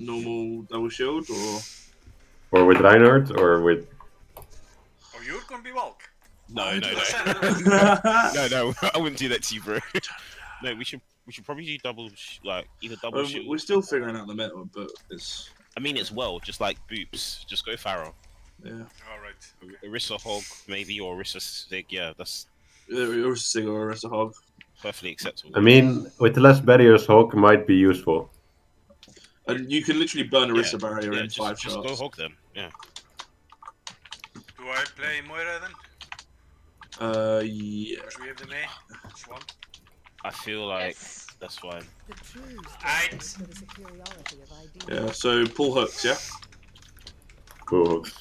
normal double shield or? Or with Reinhardt, or with... Oh, you're gonna be Valk? No, I wouldn't do that to you, bro. No, we should probably do either double shield. We're still figuring out the meta, but it's. I mean, it's just like boops. Just go Pharaoh. Yeah. Alright. Okay. Orisa Hog, maybe, or Orisa Sig. Yeah, that's. Orisa Sig or Orisa Hog. Perfectly acceptable. I mean, with less barriers, Hog might be useful. And you can literally burn Orisa barrier in 5 shots. Just go Hog then. Yeah. Do I play Moira then? Yeah. Because we have the May. Swan. I feel like that's fine. Aight. Yeah. So pull hooks, yeah. Pull hooks.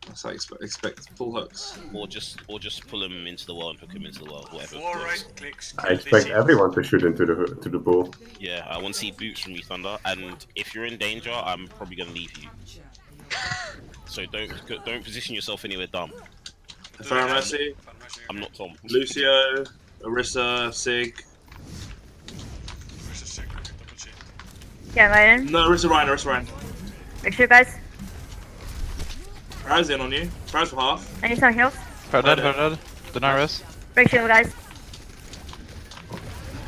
That's how I expect pull hooks. Or just pull him into the wall and hook him into the wall, whatever. 4 right clicks. I expect everyone to shoot into the pool. Yeah, I want to see boots from you, Thunder. And if you're in danger, I'm probably gonna leave you. So don't position yourself anywhere dumb. Pharah Mercy. I'm not Tom. Lucio, Orisa, Sig. Orisa Sig, double C. Yeah, Ryan. No, Orisa Ryan. Make sure, guys. Farah's in on you. Farah's for half. I need some heals. Fair dead. Deny res. Break shield, guys.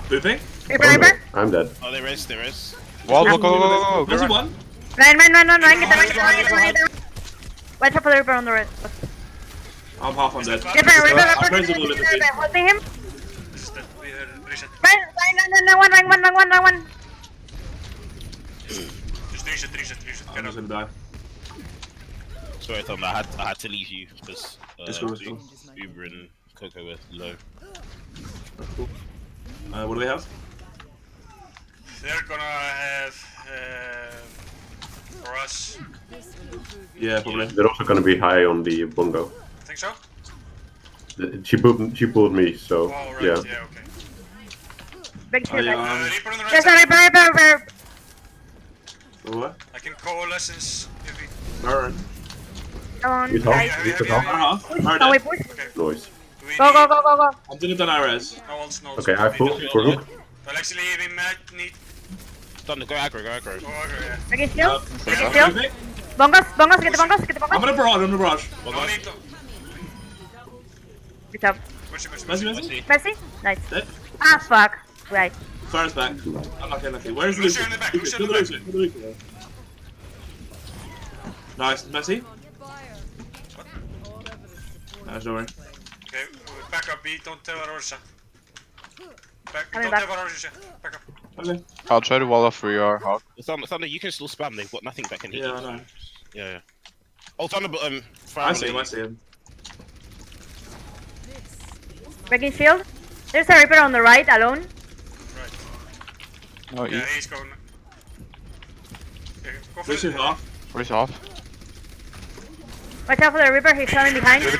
Booping. Reaper. I'm dead. Oh, there is. Wall, go. Mercy one. Ryan. Get the. Watch out for the Reaper on the right. I'm half on dead. Reaper. I'm present in the feed. Helping him. This is dead. We reset. Ryan, one. Just reset. I'm Get just up. gonna die. Sorry, Thunder. I had to leave you because Let's go. Uber and Coco were low. Cool. What do they have? They're gonna have for us. Yeah, probably. They're also gonna be high on the bongo. I think so. She pulled me, so Oh right, yeah. yeah, okay. Break shield, guys. Reaper on the right There's a side. Reaper. What? I can coalescence if we. Burn. Come on, You talk? guys. You can talk? Farah. Farah Oh, we dead. push. Okay. Noise. Do we Go. need- I'm gonna deny res. No one's knows. Okay, I pull for hook. Well, actually, we might need. Thunder, go aggro. Oh, okay, yeah. Break shield. Break Booping. shield. Bongos. Get the bongos. I'm gonna barrage. No need to. Good job. Push. Mercy. Messi. Nice. Dead. Ah, fuck. Right. Farah's back. Unlucky. Where's Lucio Lucio? in the back, Lucio, Lucio in the kill the Lucio. Nice. Mercy. Nice, don't worry. Okay, back up. We don't have Orisa. Coming Don't back. have Orisa. Back up. Okay. I'll try to wall off for your Hawk. Thunder, you can still spam. They've got nothing that can hit Yeah, you. I know. Yeah. Oh, Thunder, but I see him. Breaking shield. There's a Reaper on the right, alone. Right. Oh, Yeah, E. he's going. Okay, go for Lucio it. half. Where's off? Watch out for the Reaper, he's coming behind. Do it.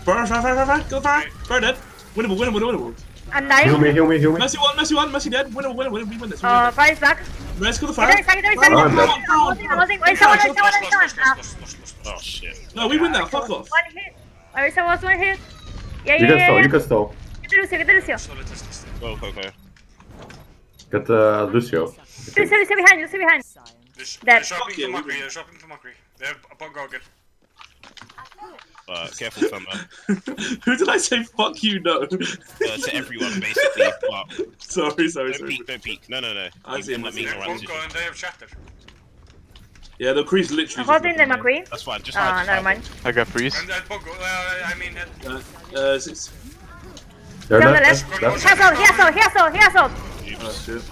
Farah. Go Farah. Farah dead. Winnable. I'm dying. Heal me. Mercy one. Mercy dead. Winnable. We win this. Fire is back. Res, kill the Get Farah. there. I'm dead. I'm losing. Wait, someone. Ah, Lost. Oh shit. No, we win that. Fuck off. one hit. Orisa was one hit. Yeah. You can stall. Get the Lucio. Solid test. Go. Get Lucio. Lucio behind. They're Dead. shopping Yeah, to we Macri. win. They're shopping to Macri. They have a bongo again. Careful, Thunder. Who did I say fuck you? No. To everyone, basically. But Sorry. don't peek. No. I see him, Let me They have around bongo and they have shatter. Yeah, the crease literally. I'm holding the McQueen. That's fine. Just Ah, hide. never mind. I got freeze. And that bongo. I mean, 6. They're Down the left. left. He has ult. Oh shit.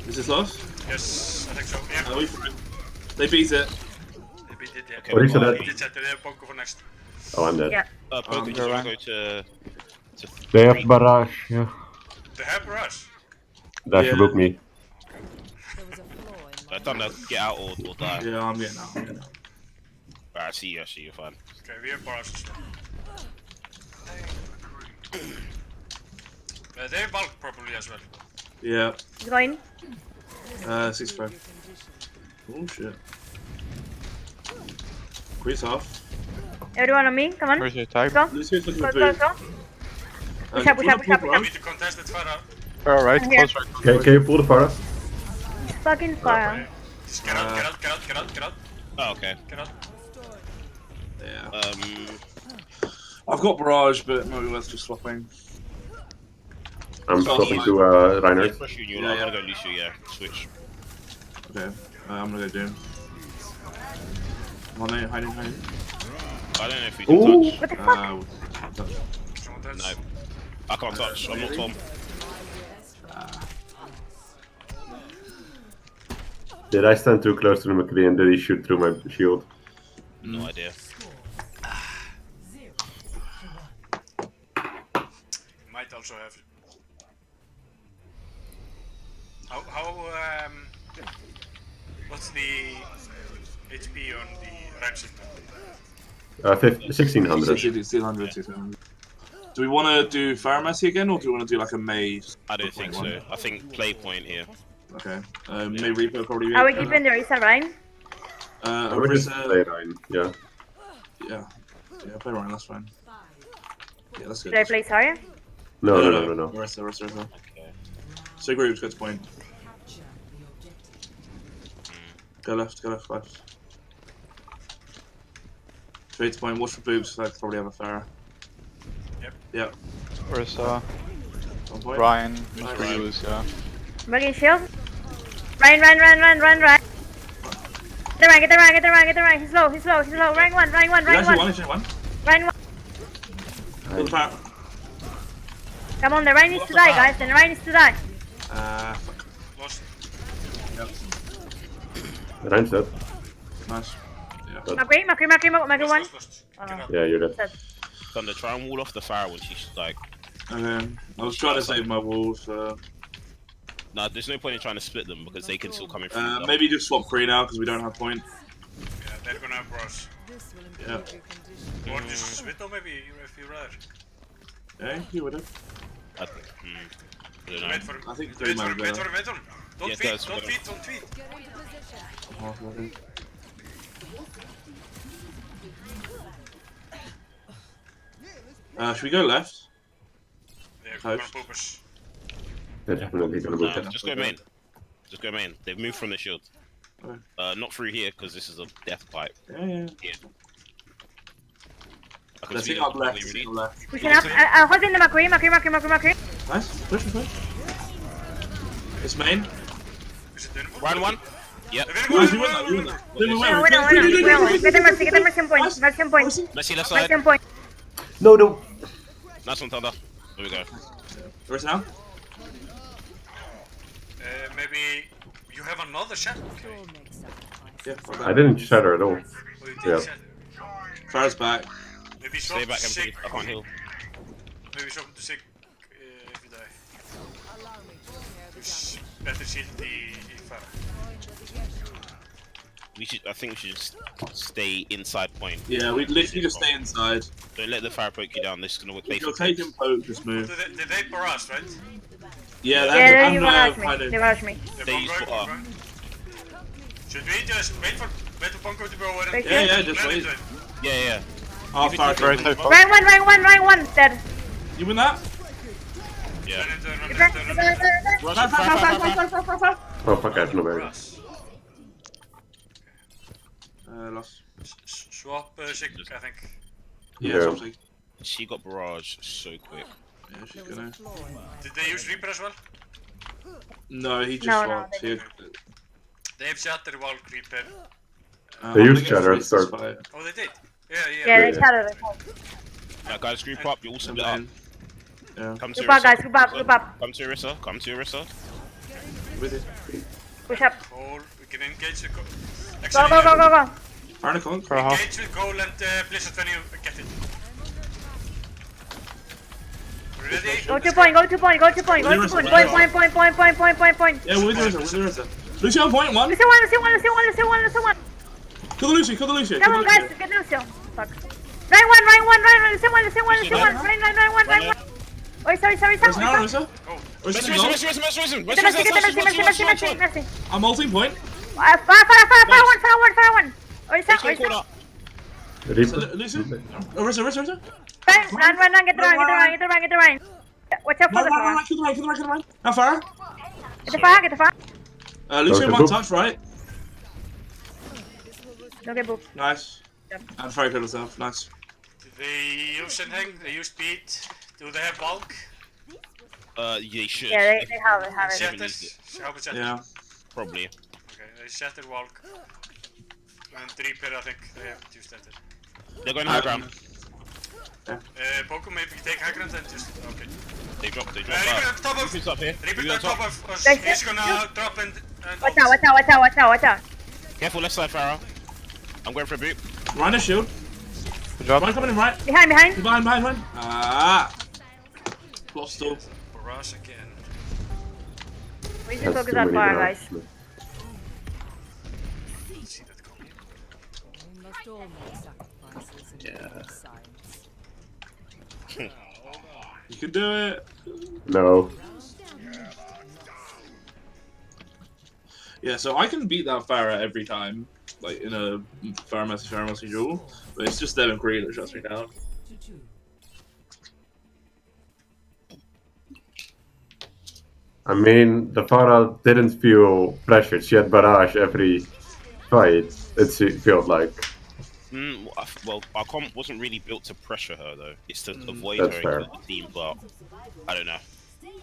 Is this lost? yes, I think so. Yeah, We they beat it. they did. Yeah. Okay, Orisa well, dead. They did set. They have bongo for next. Oh, I'm dead. Yeah. Poker, just wanna go to They have barrage. Yeah. They have rush. That Yeah. should book me. Thunder, get out or die. Yeah, I'm getting out. Alright, I see you. You're fine. Okay, we have bars. They have bulk probably as well. Yeah. He's going. 6-5. Oh shit. Crease off. Everyone on me. Come on. Where's your tag? Go. Lucio's looking Go. for food. Push up. We need to contest it further. Alright, I'm here. close right. Can you pull the Pharah? Fucking fire. Just get out, get out, get out, get out, get out, Oh, okay. get out. Yeah. I've got barrage, but maybe worth just swapping. I'm So swapping he's- to Yeah, Reinhardt. especially you. Yeah, I'm yeah. gonna go Lucio. Yeah, switch. Okay, I'm gonna go Doom. Hiding. I don't know if we can Ooh. touch. What the fuck? Someone does. No, I can't touch. I'm not Tom. Did I stand too close to the McCree and did he shoot through my shield? No idea. Might also have. What's the HP on the red signal? 1600. 1600. Do we want to do Pharmacy again, or do we want to do like a May? I don't think so. I think play point here. Okay. May Reaper probably. Be Are we keeping the Risa, right? I would just play Rein, yeah. Yeah, play Ryan. That's fine. Yeah, that's good. Should I play Zarya? No. Rest. Okay. So groups go to point. Go left. Straight to point. Watch for boobs. So I could probably have a Pharah. Yep. Where's On point. Ryan? Nice. Where you lose, yeah. Buggy shield. Run. Get the Ryan. He's low. Rank one. Actually, one. Ryan one. Kill the Pharah. Come on, the Ryan needs to die, guys. The Ryan needs to die. Fuck. Lost. Yep. Rein's dead. Nice. Yeah. McCree one. Lost. Get out. Yeah, you're dead. Thunder, try and wall off the fire when she's like. Okay. I was trying to save my wolves. Nah, there's no point in trying to split them because they can still come in from. Maybe just swap free now because we don't have point. Yeah, they're gonna have bros. Yeah. Or just Widow maybe if you rather. Yeah, you would have. I don't know. Wait for him. I think Wait three for might him, be wait better. for him, wait for him. Don't Yeah, feed, guys, don't Widow. feed, don't feed. Should we go left? They're Close. gonna poopers. They're definitely gonna move Nah, it. just go main. Just go main. They've moved from the shield. Okay. Not through here because this is a death pipe. Yeah. I can Let's see see them up left. really- See up left. Pushing up. I'm holding the McCree. Nice. Push. It's main. Is it Dynamo? Round one. Yep. Nice, you win that. You win that. Winner. Get the Mercy point. Messi left Mercy side. point. No. Nice one, Thunder. There we go. Where's now? Maybe you have another shot. Okay. Yeah. Fuck I that. didn't shatter at all. Oh, you did Yeah. shot. Farah's back. Maybe Stay swap back, to MP. Sig. I can't heal. Maybe swap to Sig if you die. Because better shield the Farah. I think we should just stay inside point. Yeah, we literally just stay inside. Don't let the fire poke you down. This is gonna play If for you're taking poke, just move. Did they barrage, right? Yeah, Yeah, you that's barrage me. They barrage me. They're They bomb use going, for bomb going. Should we just wait for Bonko to go over and Wait, Yeah, just land wait. into it? Yeah. Oh, Farah. Right killed me. side. Rank one. Dead. You win that? Yeah. Land into it, Get land back. into it. Fire. Oh fuck, I have no berry. Lost. Swap Sig, I think. Yeah, Yeah. something. She got barrage so quick. Yeah, she's gonna. Did they use Reaper as well? No, he just No, swapped. they They have Shatter Wall Reaper. They I'm used gonna get Shatter at the freeze this start. fight. Oh, they did? Yeah. Yeah, they shattered it. Yeah, guys, group up. You all split up. Yeah, Come to Group up, guys. Orisa. Group up. Come to Orisa. Come to Orisa. with it. Push up. Cole, we can engage the Cole. Go. Barnacle. For a half. Engage with Cole and Blizzard when you get it. Ready? Go to point. Point. Yeah, with Urza. Lucio on point, one. Lucio one. Kill the Lucio, Kill Come on, the guys. Lucio. Get Lucio. Fuck. Rank one. Lucio one. Rank one. Oh, sorry. Where's now, Urza? Go. Urza, Mercy. Mercy. I'm ulting point. Fire one. Oh, Reaper. Lucio? Urza. Run. Get the Ryan. Watch out for the fire. Right, to the right, to the right, to the right. How far? Get the fire, get the fire. Lucio Don't might get touch, right? Don't get booped. Nice. Yep. And Fairy killed herself. Nice. Do they use anything? They use speed. Do they have bulk? They should. Yeah, they have it, have it. Shatters? How about shatters? Yeah. Probably. Okay, they shatter walk. And Reaper, I think they have used that. They're going high ground. Poco, maybe take high ground and just. Okay. They dropped. Reaper on top of. Reaper's up here. Reaper Reaper's on on top top. of us. Guys, He's gonna drop and. Watch out, watch out, watch out, watch out, watch out. Careful left side, Farah. I'm going for a boot. Ryan is shield. Good job. Ryan coming in right. Behind, behind. Behind. Ah. Lost still. For us again. We should That's focus too on many fire, rounds. guys. See that coming. We must all make sacrifices and make signs. You can do it. No. Yeah, so I can beat that Farah every time, like in a Farah duel, but it's just them and Korea that shuts me down. I mean, the Farah didn't feel pressured. She had barrage every fight, it felt like. Well, our comp wasn't really built to pressure her though. It's to avoid That's her fair. and kill the team, but I don't know.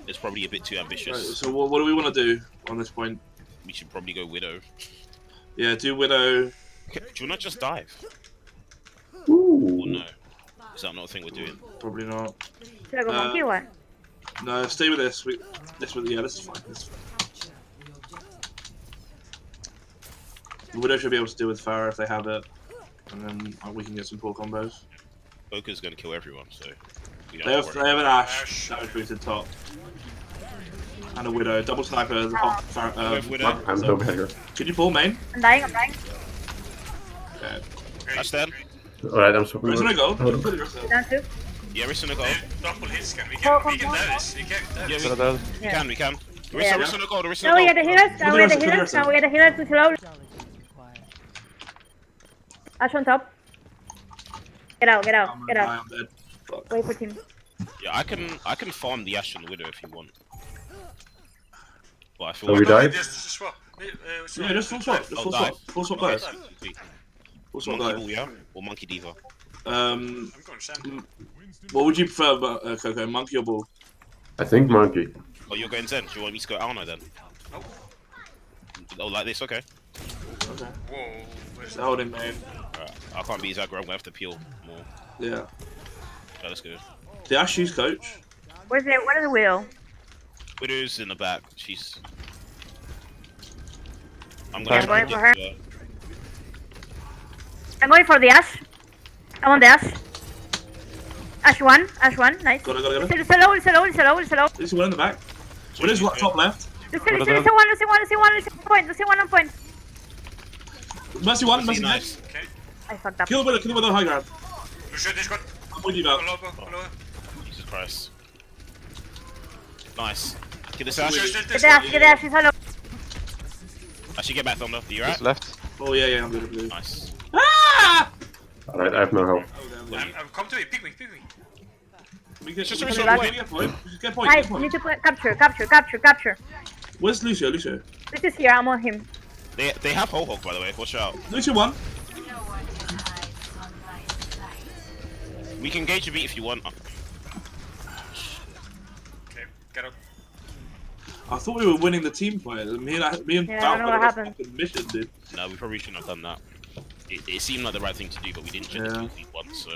It's probably a bit too Right, ambitious. so what do we want to do on this point? We should probably go Widow. Yeah, do Widow. Do you not just dive? Ooh. Or no? Is that not a thing we're doing? Probably not. Should I go monkey or what? No, stay with this. This is fine. This is fine. The Widow should be able to deal with Farah if they have it, and then we can get some poor combos. Poker's gonna kill everyone, so we don't They have have, to they worry. have an Ash, damage boosted top, and a Widow, double sniper, the hot have Widow. I'm so better. Can you pull main? I'm dying, I'm dying. Okay. That's them. Alright, I'm sorry. There's no gold. Down two. Yeah, Rissa no gold. Double hits can. We Oh, can do come on. this. We can do Yeah, this. Good, good. we can. Rissa, Yeah. Rissa no gold. Rissa Now no we get gold. the healers, now we get the Kill healers, her, now we get the healers too slow. Dullard required. Ash on top. Get out, get out, I'm get gonna die, out. I'm dead. Fuck. Wait for team. Yeah, I can farm the Ash and the Widow if you want. But I feel So we like died? Just swap. Yeah, just full swap. Just full swap. Full swap Okay, guys. sweet. Full swap Monkey guys. Ball, yeah? Or Monkey Diva? I'm going Sam. What would you prefer, Coco? Monkey or Bull? I think monkey. Oh, you're going Zen. Do you want me to go Alno then? Nope. Oh, like this? Okay. Okay. Whoa. Where's So hold him, main. Alright, I can't be Zagro. I'm gonna have to peel more. Yeah. Yeah, let's go. The Ash use coach. Where's the, what is the wheel? Widow's in the back. She's. I'm Yeah, gonna I'm going for her. Yeah. I'm going for the Ash. I want the Ash. Ash one, nice. Got it. It's so low, it's so low, it's so low, it's so low. This is one in the back. What is top left? Lucy one on point. Mercy one, Mercy, Mercy nice. nice. Okay. I fucked up. Kill the Widow high ground. Lucio, this got. I'm with you, Val. Below. Jesus Christ. Nice. Get this Ash. Lucio, Get this the Ash, get the Ash, he's hollow. I should get back Thunder. Are you Just alright? left. Oh yeah, I'm good. Nice. Ah! Alright, I have no health. Come to me, pick me. We get, Just we a get, result. we get point. Get point. Guys, Get you point. need to capture. Where's Lucio? This is here, I'm on him. They have Ho Hog, by the way. Watch out. Lucio one. We can gauge a beat if you want. Okay, get up. I thought we were winning the team fight. Me and Yeah, I don't Val know got what a happened. fucking mission, dude. No, we probably shouldn't have done that. It seemed like the right thing to do, but we didn't check Yeah. the speed once, so.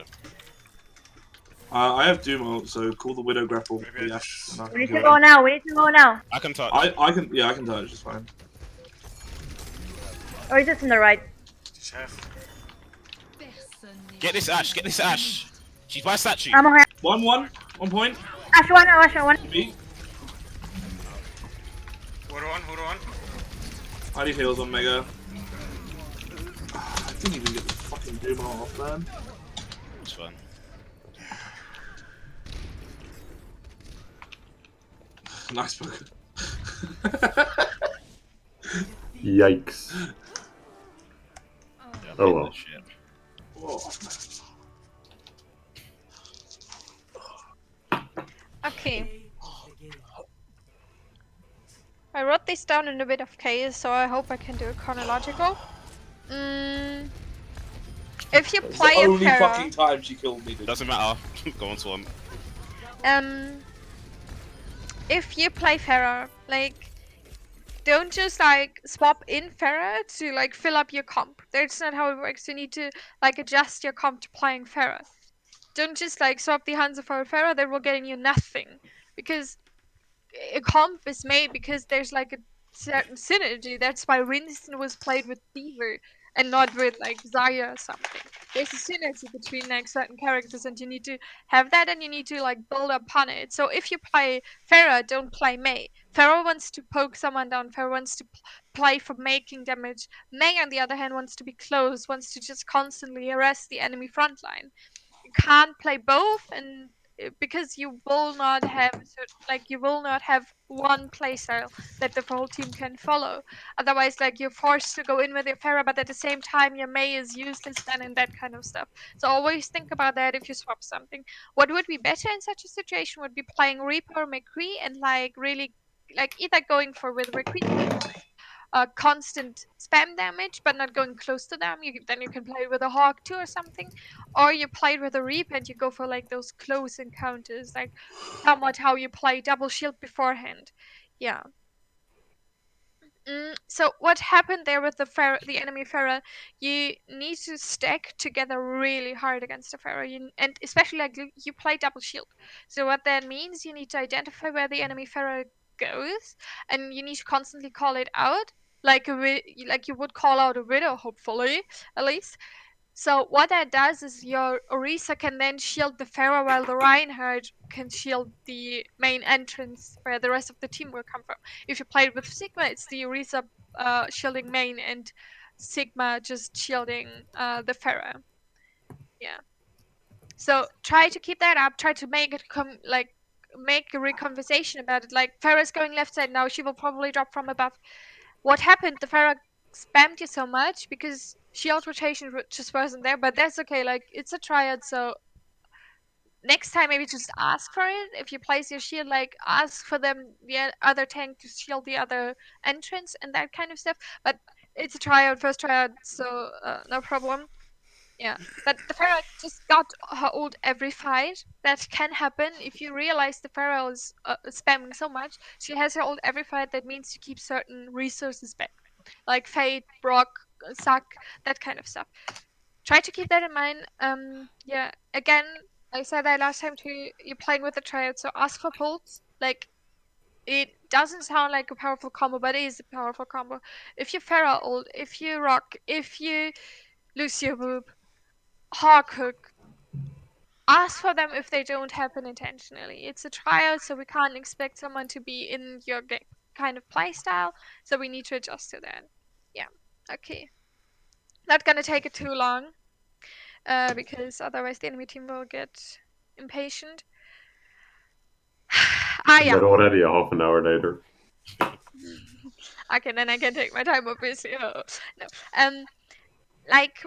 I have Doom ult, so call the Widow grapple. Maybe I Ash, and I We can need kill to go him. now, I can touch. I can touch. It's fine. Or is this on the right? Just have. Get this Ash. She's by statue. I'm on her. 1-1. 1 point. Ash one. Me. Who on? I need heals on Mega. I didn't even get the fucking Doom ult off, man. It's fine. Nice poker. Yikes. Yeah, Oh, well. shit. Whoa. Okay. I wrote this down in a bit of chaos, so I hope I can do it chronological. If you It's play the a only Pharaoh, fucking time she killed me. Didn't Doesn't matter. Go on, Swan. if you play Pharaoh, like, don't just like swap in Pharaoh to like fill up your comp. That's not how it works. You need to like adjust your comp to playing Pharaoh. Don't just like swap the Hanzo for a Pharaoh, that will get you nothing. Because a comp is made because there's like a certain synergy. That's why Winston was played with Beaver and not with like Zarya or something. There's a synergy between like certain characters, and you need to have that, and you need to like build upon it. So if you play Pharah, don't play Mei. Pharah wants to poke someone down. Pharah wants to play for making damage. Mei, on the other hand, wants to be close, wants to just constantly harass the enemy front line. You can't play both, and because you will not have you will not have one playstyle that the whole team can follow. Otherwise, like, you're forced to go in with your Pharah, but at the same time your Mei is useless then, and that kind of stuff. So always think about that if you swap something. What would be better in such a situation would be playing Reaper or McCree, and like really like either going for with McCree constant spam damage, but not going close to them. Then you can play with a Hawk too or something, or you play with a Reap and you go for like those close encounters, like somewhat how you play double shield beforehand. Yeah. So what happened there with the enemy Pharah? You need to stack together really hard against the Pharah, and especially like you play double shield. So what that means, you need to identify where the enemy Pharah goes, and you need to constantly call it out, like like you would call out a widow, hopefully, at least. So what that does is your Orisa can then shield the Pharaoh, while the Reinhardt can shield the main entrance where the rest of the team will come from. If you play it with Sigma, it's the Orisa shielding main and Sigma just shielding the Pharaoh. Yeah. So try to keep that up. Try to make it make a reconversation about it. Like, Pharaoh's going left side now. She will probably drop from above. What happened? The Pharaoh spammed you so much because shield rotation just wasn't there, but that's okay. Like, it's a triad, so next time maybe just ask for it. If you place your shield, like, ask for the other tank to shield the other entrance and that kind of stuff. But it's a triad, first triad, so no problem. Yeah, but the Pharaoh just got her ult every fight. That can happen if you realize the Pharaoh is spamming so much. She has her ult every fight. That means to keep certain resources back, like Fate, Brock, Suck, that kind of stuff. Try to keep that in mind. Yeah, again, I said that last time too. You're playing with the triad, so ask for pulls. Like, it doesn't sound like a powerful combo, but it is a powerful combo. If you Pharaoh ult, if you Rock, if you Lucio Boop, Hawk Hook, ask for them if they don't happen intentionally. It's a trial, so we can't expect someone to be in your kind of playstyle, so we need to adjust to that. Yeah, okay. Not gonna take it too long, because otherwise the enemy team will get impatient. And Yeah. then already a half an hour later. Okay, then I can take my time, obviously. Oh, no. Like,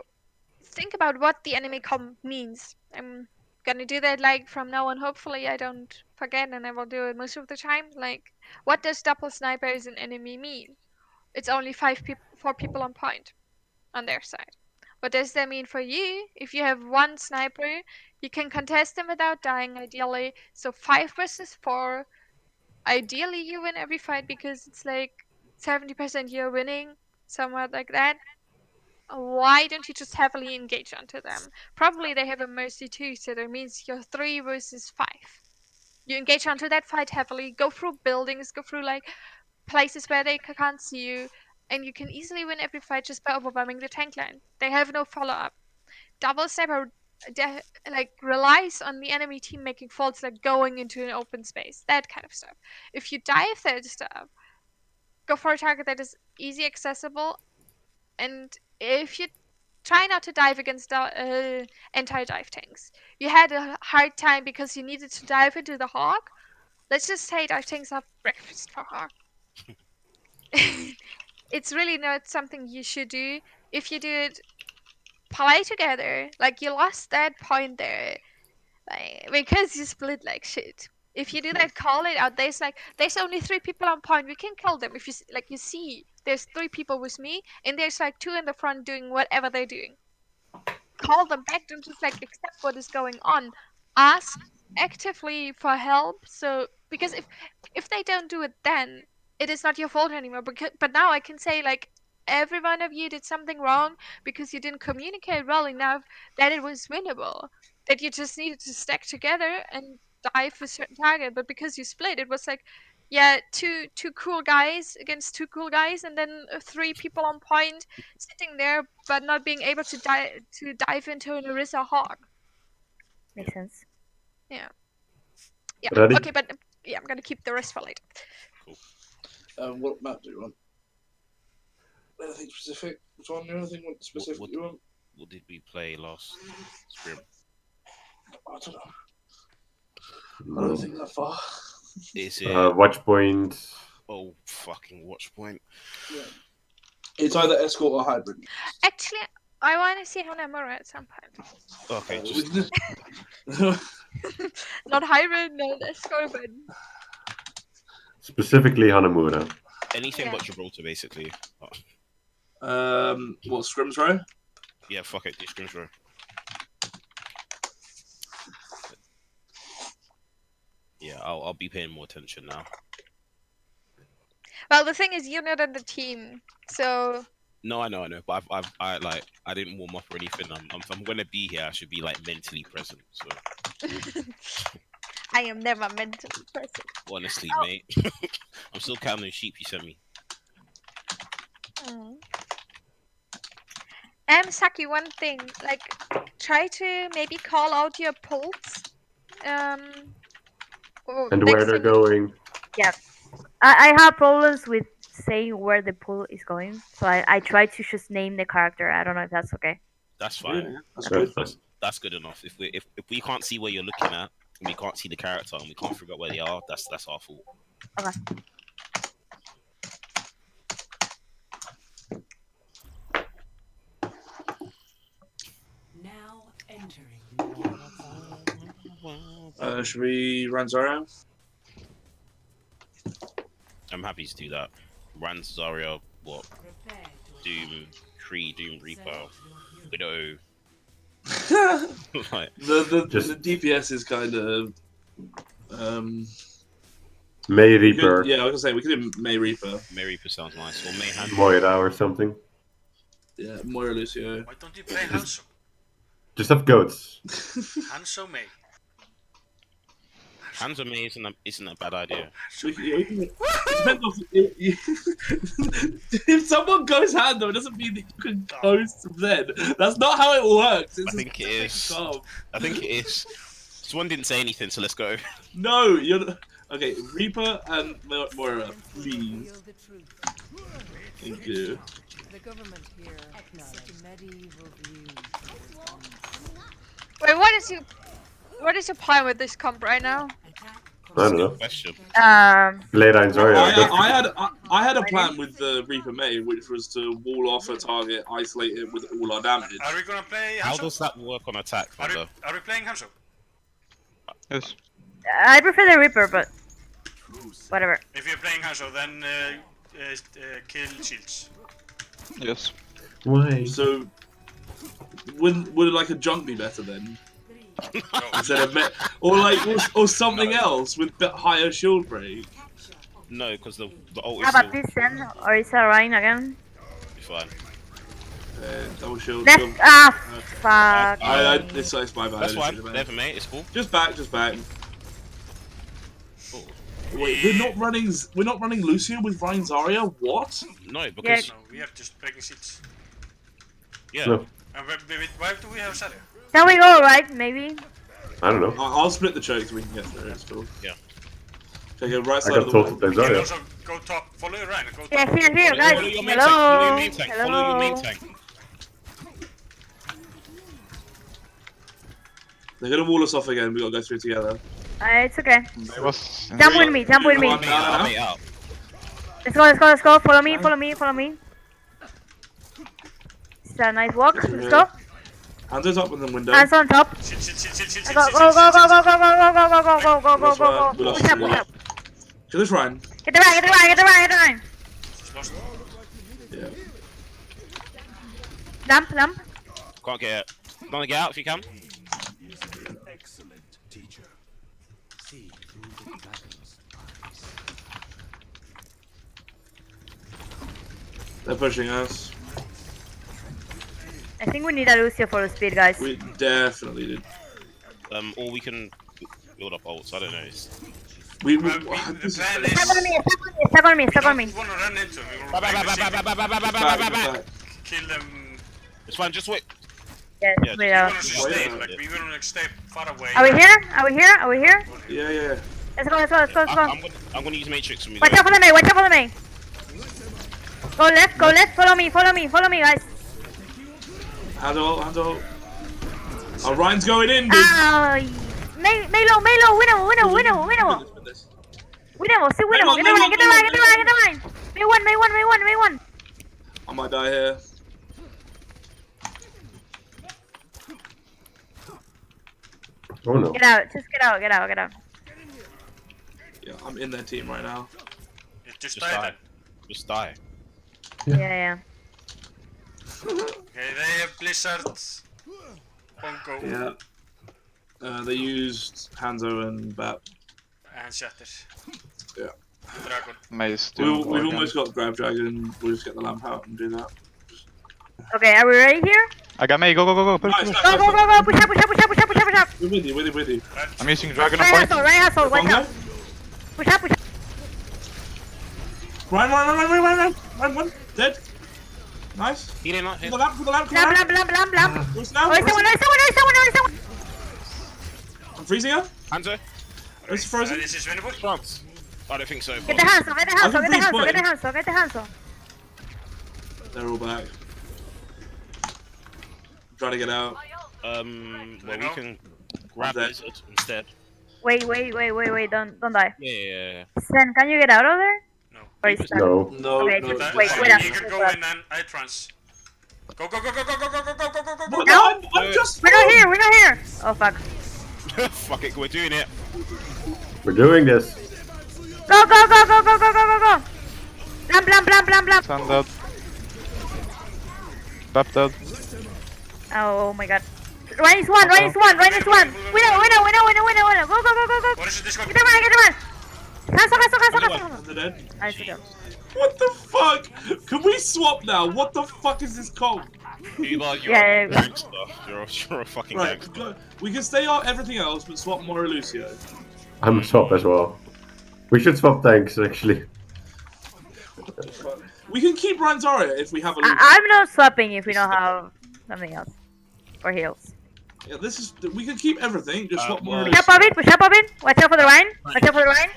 think about what the enemy comp means. I'm gonna do that like from now on. Hopefully I don't forget, and I will do it most of the time. Like, what does double sniper as an enemy mean? It's only 4 people on point on their side. What does that mean for you? If you have 1 sniper, you can contest them without dying, ideally. So 5 versus 4. Ideally you win every fight, because it's like 70% you're winning, somewhat like that. Why don't you just heavily engage onto them? Probably they have a mercy too, so that means you're 3 versus 5. You engage onto that fight heavily, go through buildings, go through like places where they can't see you, and you can easily win every fight just by overwhelming the tank line. They have no follow-up. Double sniper like relies on the enemy team making faults, like going into an open space, that kind of stuff. If you dive that stuff, go for a target that is easy accessible, and if you try not to dive against anti-dive tanks. You had a hard time because you needed to dive into the Hawk. Let's just say dive tanks are breakfast for Hawk. It's really not something you should do. If you do it, play together. Like, you lost that point there, like, because you split like shit. if you do that, call it out. There's only 3 people on point. We can kill them. If you see, there's 3 people with me, and there's like 2 in the front doing whatever they're doing. Call them back. Don't just like accept what is going on. Ask actively for help. So because if they don't do it, then it is not your fault anymore. But now I can say like every one of you did something wrong because you didn't communicate well enough that it was winnable. That you just needed to stack together and dive for a certain target. But because you split, it was like, yeah, two cool guys against 2 cool guys, and then 3 people on point sitting there but not being able to dive into an Orisa Hawk. Makes sense. Yeah. Ready? Okay, but yeah, I'm gonna keep the rest for later. What map do you want? Anything specific? John, anything specific you want? What did we play last Scrim? I don't know. I don't think that far. Is it? Watch point. Oh, fucking watch point. Yeah. It's either escort or hybrid. Actually, I want to see Hanamura at some point. Okay, We just can- Not hybrid, not escort, but Specifically Hanamura. anything Yeah. but Gibraltar, basically. Oh, what scrims row? yeah, fuck it, do Scrim's row. Yeah, I'll be paying more attention now. well, the thing is, you're not on the team, so No, I know, but I didn't warm up or anything. If I'm gonna be here, I should be like mentally present. So I am never mentally present. honestly, mate, I'm still counting those sheep you sent me. Saki, one thing, like, try to maybe call out your pulls. And where they're going. I have problems with saying where the pool is going, so I try to just name the character. I don't know if that's okay. That's fine. Yeah, that's That's good. fine. That's good enough. If we can't see where you're looking at, and we can't see the character, and we can't figure out where they are, that's our fault. Okay. Now entering. Should we run Zarya? I'm happy to do that. Ran Zarya, what? Prepare to Doom, Kree, Doom Reaper, Widow. Like, The DPS is kind of May we could- Reaper. yeah, I was gonna say we could do May Reaper. May Reaper sounds nice. Or May Hand. Moira or something. Yeah, Moira Lucio. Why don't you play Hanzo? Just have goats. Hanzo May. Hands on May isn't a bad idea. We can- we can- it depends on if someone goes hand though, it doesn't mean that you can ghost Zed. That's not how it works. It's I think it is. I think it is. Swan didn't say anything, so let's go. No, you're not- okay. Reaper and Moira, please. reveal the truth. Thank you. The government here acknowledge medieval views. Wait, what is your plan with this comp right now? I don't know. Question. Leyline Zarya. I had a plan with the Reaper May, which was to wall off a target, isolate it with all our damage. Are we gonna play Hanzo? How does that work on attack, Are Thunder? we playing Hanzo? Yes. I prefer the Reaper, but whatever. If you're playing Hanzo, then kill shields. Yes. Why? So, would like a junk be better then? Instead of or something else with bit higher shield break. No, because the ult How is about still this then? Or is that Ryan again? be fine. Double shield. Left. shield. Fuck. This is my bad. That's I fine. didn't see the Never, mate. It's cool. Just back. Oh. Wait, we're not running Lucio with Ryan Zarya. What? No, because No, we have just breaking shields. yeah. No. And why do we have Zarya? Can we go right? Maybe. I don't know. I'll split the choke so we can get through. It's cool. Yeah. Okay, go right I side got of the told to wall. play You can Zarya. also go top. Follow your Ryan and go Yeah, top. here, guys. Follow your main Hello. tank. Follow your main Hello. tank. They're gonna wall us off again. We gotta go through together. It's okay. It was. Jump with me. Jump with me. Come on. I'll mate out. Let's go. Follow me. It's a nice walk. Let's go. Hands up in the window. Hands on top. Shit. Go, go, go, go, go, go, go, go, go, go, go, go, go, go. We lost Push up, one. push up. Kill this Ryan. Get the Ryan, get the Ryan, get the Ryan, get the Ryan. She's lost. Yeah. Lamp. Can't get it. Gonna get out if you can. They're pushing us. I think we need a Lucio for the speed, guys. We definitely did. Or we can build up ults. I don't know. We The this is plan crazy. Stuck on me, stuck on me, stuck on me, We stuck on me. want to run into him. We Back, want back, to back, back, back, back, back, back, Back, back, back. back. kill them. It's fine. Just wait. Yes, Yeah, we We are. want to Wait, stay. yeah. Like we want to stay far away. Are we here? Are we here? Are we here? Yeah, yeah. Let's go, let's go, let's go, let's go. I'm gonna use Matrix for me. Watch out for the May, watch out for the May. Go left, follow me, guys. Handle. Oh, Ryan's going in, dude. Ah, May low, winnable. Winnable, still winnable. Get the Ryan, get the Ryan. May one. I might die here. Oh no. Get out, just get out. Yeah, I'm in their team right now. Just Just die die. then. Just die. Yeah. Okay, they have Blizzard. Bongo. Yeah. They used Hanzo and Bap. And Shatter. Yeah. Dragon. Maze We've too. almost got Grab Dragon. We'll just get the lamp out and do that. Okay, are we ready here? I got May. Go. Push. Nice. Go. Push up. We're with you. I'm using Dragon Right on point. hustle, watch Bongo? out. Push up. Ryan. Dead. Nice. He did not hit. For the lamp. Lamp. Where's now? Oh, it's someone. I'm freezing her. Hanzo. It's frozen. This is winnable. Chance. I don't think so. Get the hands off, I can get the hands off. They're all back. Trying to get out. Well, we can grab Dead. Lizard instead. Wait, don't die. Yeah. Sen, can you get out of there? No. Or is that? No. No. Okay, no. just wait up. You can go in and I trans. Go. What? No. I'm just. We're not here. Oh fuck. Fuck it, we're doing it. We're doing this. Go. Blam. Sun dead. Bap dead. Oh my god. Ryan is one. Winner. Go. What is it? This Get the man. Cancel. They're dead. Nice job. What the fuck? Can we swap now? What the fuck is this called? You're Yeah. a gangster. You're a fucking Right, gangster. go. We can stay on everything else, but swap Mora Lucio. I'm a swap as well. We should swap tanks actually. We can keep Ryan Zarya if we have a Lucio. I'm not swapping if we don't have something else. Or heals. Yeah, this is. We can keep everything. Just swap Mora well- Lucio. Push up a bit. Watch out for the Ryan.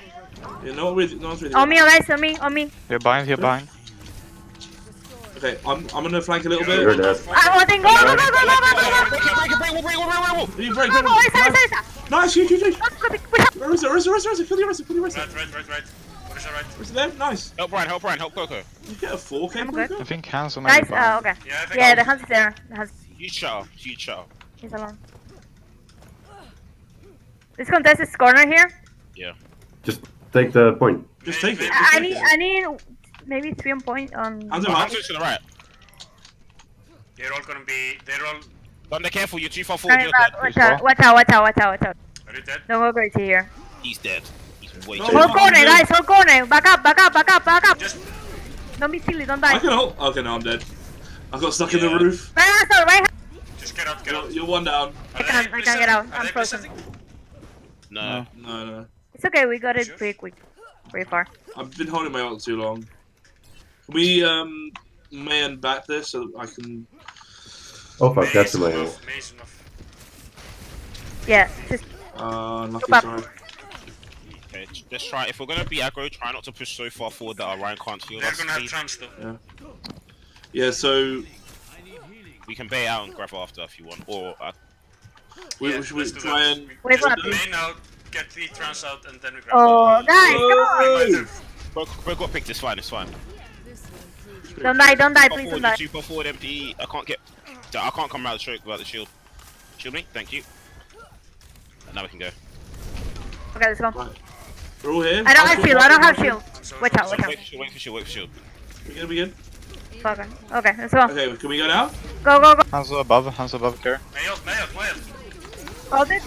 Yeah, no one's with you. On me, guys. On me. Here bind. Okay, I'm gonna flank a little You're bit. dead. I want to go. You break. Go. Nice, huge. Push up. Orisa, kill the Orisa. Right. What is that right? Orisa there, nice. Help Brian, help Coco. You get a 4K. I'm good. I think hands on Guys, bind. okay. Yeah, I think Yeah, the hands is there. Huge shot. He's alone. This contest is corner here. Just take the point. Just take it. I need maybe 3 on point on. Hands Oh, up. Hanzo's to the right. They're all gonna be. They're all. Thunder, careful, you're too far forward. Turn You're back. dead. Watch out. Are you dead? Don't go crazy here. He's dead. He's way No, too no. Hold corner, guys. Hold corner. Back up. Just. Don't be silly. Don't I die. can hold. Okay, no, I'm dead. I got stuck in the roof. Right. Just get out. You're one down. I can't get out. I'm frozen. No. No. It's okay. We got it pretty quick. Pretty far. I've been holding my ult too long. Can we man back this so that I can? Oh fuck, that's in my hand. Maze enough. Yeah. Just Lucky, Go back. sorry. Okay, let's try. If we're gonna be aggro, try not to push so far forward that our Ryan can't feel They're us. gonna have trans though. Yeah, so We can bait out and grab after if you want, or we Yeah, should let's do try that. and. Wait for The main out, get 3 trans out, and then we grab. Oh, guys, come on. we got picked. It's fine. Don't die. Too Please far don't die. too far forward, empty. I can't come out of the choke without the shield. Shield me, thank you. And now we can go. Okay, let's go. Right. We're all here. I don't have shield. I don't have shield. Watch out, So watch out. wait for shield, wait for shield, wait for shield. We good? Fucking. Okay, let's go. Okay, can we go now? Go, go, go. Hands above care. Mailed. Hold it.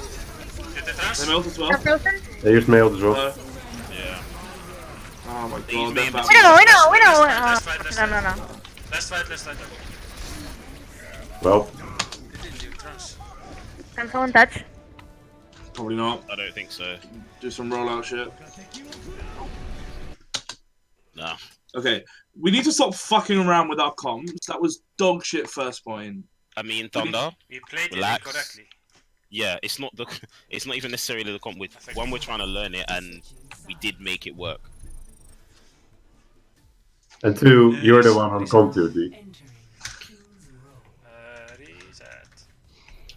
Did the trans? They melt as well. I'm frozen. They used mailed as well. Yeah. Oh my These god, main they're bits- back. We know. Let's fight. No. Let's fight. Well, Didn't do trans. Can someone touch? Probably not. I don't think so. Do some rollout shit. No. Okay, we need to stop fucking around with our comms. That was dog shit first point. I mean, Thunder. We played Relax. it incorrectly. Yeah, it's not the. It's not even necessarily the comp. With one, we're trying to learn it, and we did make it work. and 2, you're the one on comp duty. Reset.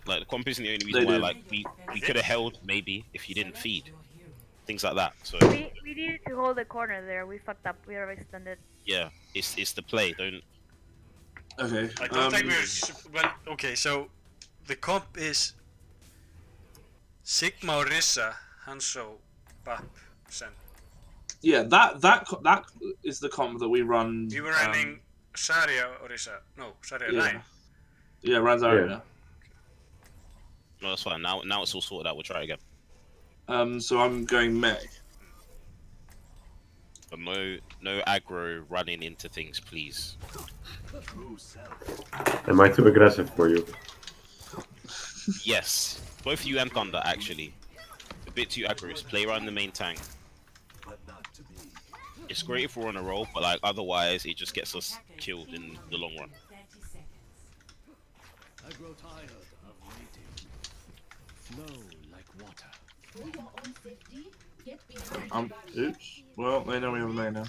Like the comp isn't the only They reason why. did. Like we could have held maybe if you didn't feed, things like that. So We needed to hold the corner there. We fucked up. We already extended. yeah, it's the play. Don't. Okay. I don't think we're. Well, okay, so the comp is Sigma Orisa, Hanzo, Bap, Sen. Yeah, that is the comp that we run. We were running Saria Orisa. No, Saria Yeah. Ryan. Yeah, Ranzaria. Yeah. No, that's fine. Now it's all sorted out. We'll try again. So I'm going Meg. But no aggro running into things, please. Am I too aggressive for you? Yes, both you and Thunder actually. A bit too aggro. Play around the main tank. It's great if we're on a roll, but like otherwise, it just gets us killed in the long run. I grow tired of waiting. Flow like water. Oops. Well, they know we have a main now.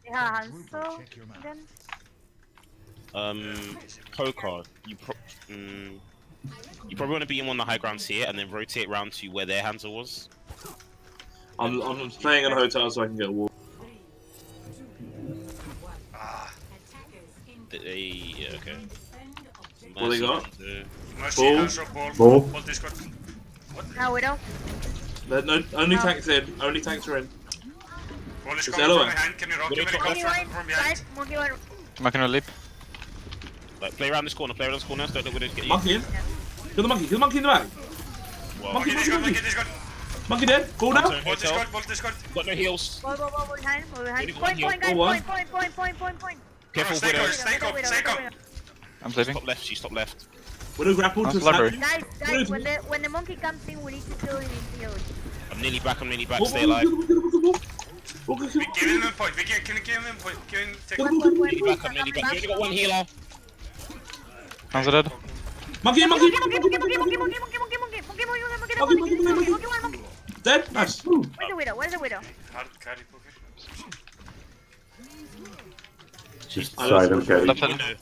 Yeah, Hanso. Then. Poker, you probably want to be in one of the high grounds here, and then rotate round to where their Hanzo was. I'm playing in a hotel so I can get a wall. Yeah, okay. What they got? Mercy, Ball. Hanzo, Ball. Ball Discord. No, we don't. No, only No. tanks in. Only tanks are in. Ball is It's coming from LOL. behind. Can you rock What him do you when he call comes Monkey one. from behind? Side. Monkey one. I'm gonna leap. Like, play around this corner, so don't get you. Monkey in. Kill the monkey. Kill the monkey in the back. Well, Monkey, Monkey Discord. Monkey dead. Ball now. Hotel. Ball Discord. Got no heals. Go behind. Only got Point, one guys. heal. Point. Careful, stay Widow. close. Stay up. I'm sleeping. Top left, she's top left. Widow grappled to Nice library. snap. Guys, when the monkey comes in, we need to kill him in field. I'm nearly back, Ball, stay alive. Ball, We give him a point. Can you give him a point? Give him. Take Go, him. go, go, Nearly back, I'm nearly back. You only got one healer. Hands dead. Monkey. Monkey. Dead. Nice. Where's the widow? Hard carry poker. Just I don't silent see- carry. Left side. Widow.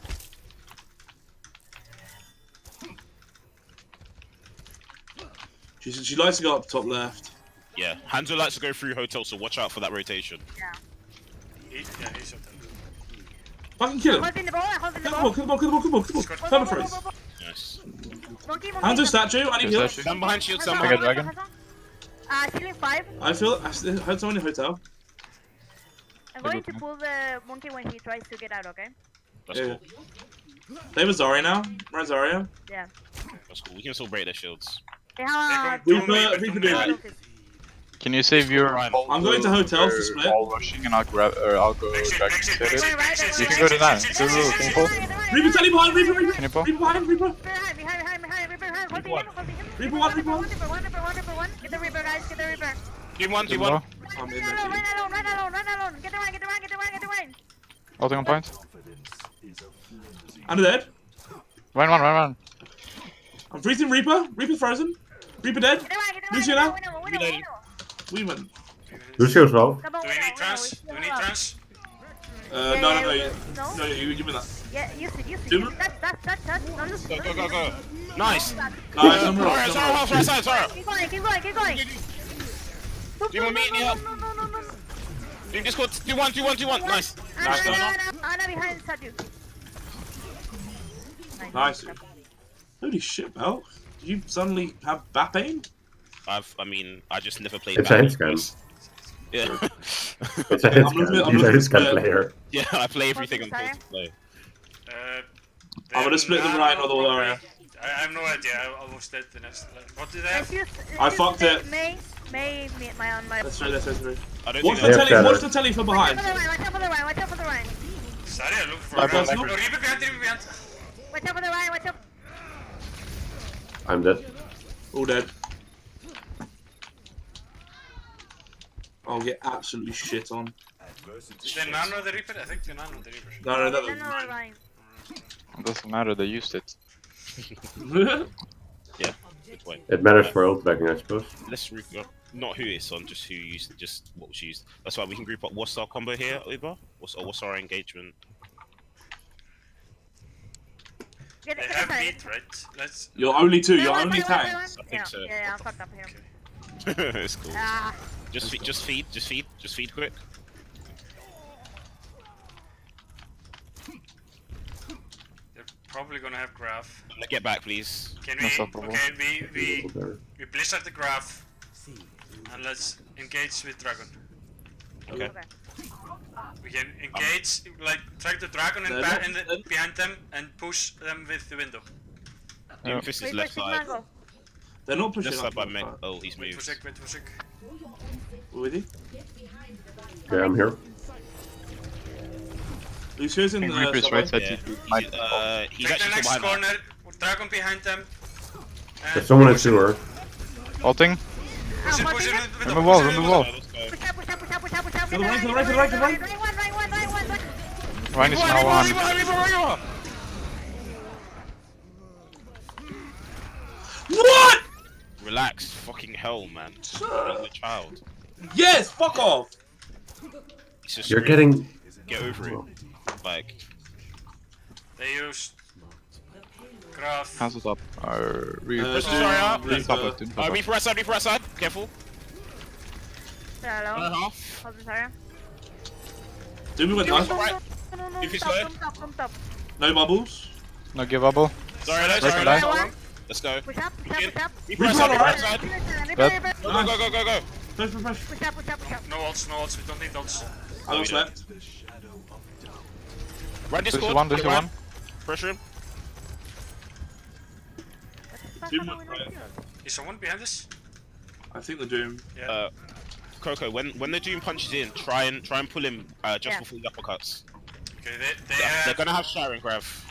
She likes to go up top left. Yeah, Hanzo likes to go through hotel, so watch out for that rotation. He's up there. Fucking kill him. Holding the ball. Kill the ball. Cover freeze. Nice. Monkey. Hands statue. I need heal. Statue. Stand behind shield, stand Okay, behind. dragon. Shielding 5. I feel. I heard someone in hotel. I'm going to pull the monkey when he tries to get out, okay? That's Yeah. cool. They have a Zarya now. Right, Zarya. Yeah. That's cool. We can still break their shields. They have Reaper do it. Can you save your? Ryan. I'm going to hotels to split. Ball rushing, and I'll go dragon Exit. instead. Exit. You can go to that. Go, can you pull? Reaper telling behind. Reaper. Can you pull? Reaper behind. Reaper. Behind. Reaper, holding him. Reaper one. Reaper one. Get the Reaper, guys. Get the Reaper. Do one. Low. I'm in Run there. alone. Get the Ryan. Holding on point. I'm dead. Run. I'm freezing Reaper. Reaper's frozen. Reaper dead. Get the Ryan. Lucio now? We win. Lucio's low. Do we need trans? No, you give me that. Yeah, use it. Do it. Touch. No, lose it. Go. Nice. Nice, I'm Zara, right. Zara, half right side, Zara. Keep going. Do you want me in here? No. Do Discord. Do one. Nice. Anna behind statue. Nice. Holy shit, Bell. You suddenly have bat aim? I mean, I just never played. It's a hit Batman. scan. Yeah. It's a hit I'm looking scan. at- I'm He's a looking hit at scan split. player. Yeah, I play everything on Sorry? pay to play. I'm gonna split the right or the area. I have no idea. I almost did the next. What did they have? I fucked it. May, my on my. Let's try, let's try. I don't What's think the They have telly? shadow. What's the telly for Watch out behind? for the right, watch out for the right, watch out for the right. Sorry, I looked for Like, a like- No, Reaper behind, Reaper behind. Watch out for the right, watch out. I'm dead. All dead. I'll get absolutely shit on. The Nano the Reaper? I think the Nano the Reaper. No, that No, was no, mine. right. It doesn't matter, they used it. Yeah, good point. It matters for ult backing, I suppose. Let's not who it's on, just who used, just what was used. That's why we can group up. What's our combo here, Uber? What's our engagement? Get They it, have get it, beat, right? Let's. You're only two. No, You're one, only one, one, one. tanks. I think Yeah, so. yeah, I'm fucked up here. It's cool. Ah, Just feed quick. They're probably gonna have graph. Get back, please. Can That's we? not problem. Okay, we There. blizzard the graph, and let's engage with dragon. Okay. okay. We can engage, like track the dragon They're not- behind them and push them with the window. Yeah. Doomfist is Wait, left where's side. Mango? They're not pushing Left side up. by Meg. Oh, he's Wait for moved. sec, wait for sec. We're with you. Okay, I'm here. Lucio's in I think the Reaper's subway. right side Yeah. TP. Might He's Take the actually next still behind corner, dragon behind them. There's someone in push it. sewer. ulting. Push it, Ah, push it holding with Remove wall, push it remove with wall. that. Let's go. Push up, push up, push up, push up, push up. To the right, to the right, to the right, to the right. Right. Ryan is now on. What? Relax, fucking hell, man. You're a child. Yes, fuck off. It's just You're Scrim. getting. Get over it. Like, They use graph. Hands it up. Reaper. Uh, sorry, Reaper. Doom top left, doom top left. reef right side, careful. Hello. Half. Hold the sorry. Do we went nice? Right. No, If it's stop, good. stop. No bubbles. No give up. Sorry, Right sorry, side. Right. Let's go. Push up, push up. Reef right side, right side. Dead. Go. Fresh. Push up. No ults, we don't need ults. I got slept. Run There's Discord. one, there's get right. one. Pressure him. Is someone behind us? I think the Doom. Yeah. Coco, when the Doom punches in, try and pull him just Yeah. before the uppercuts. Okay, they They're have. gonna have Sharon Grav.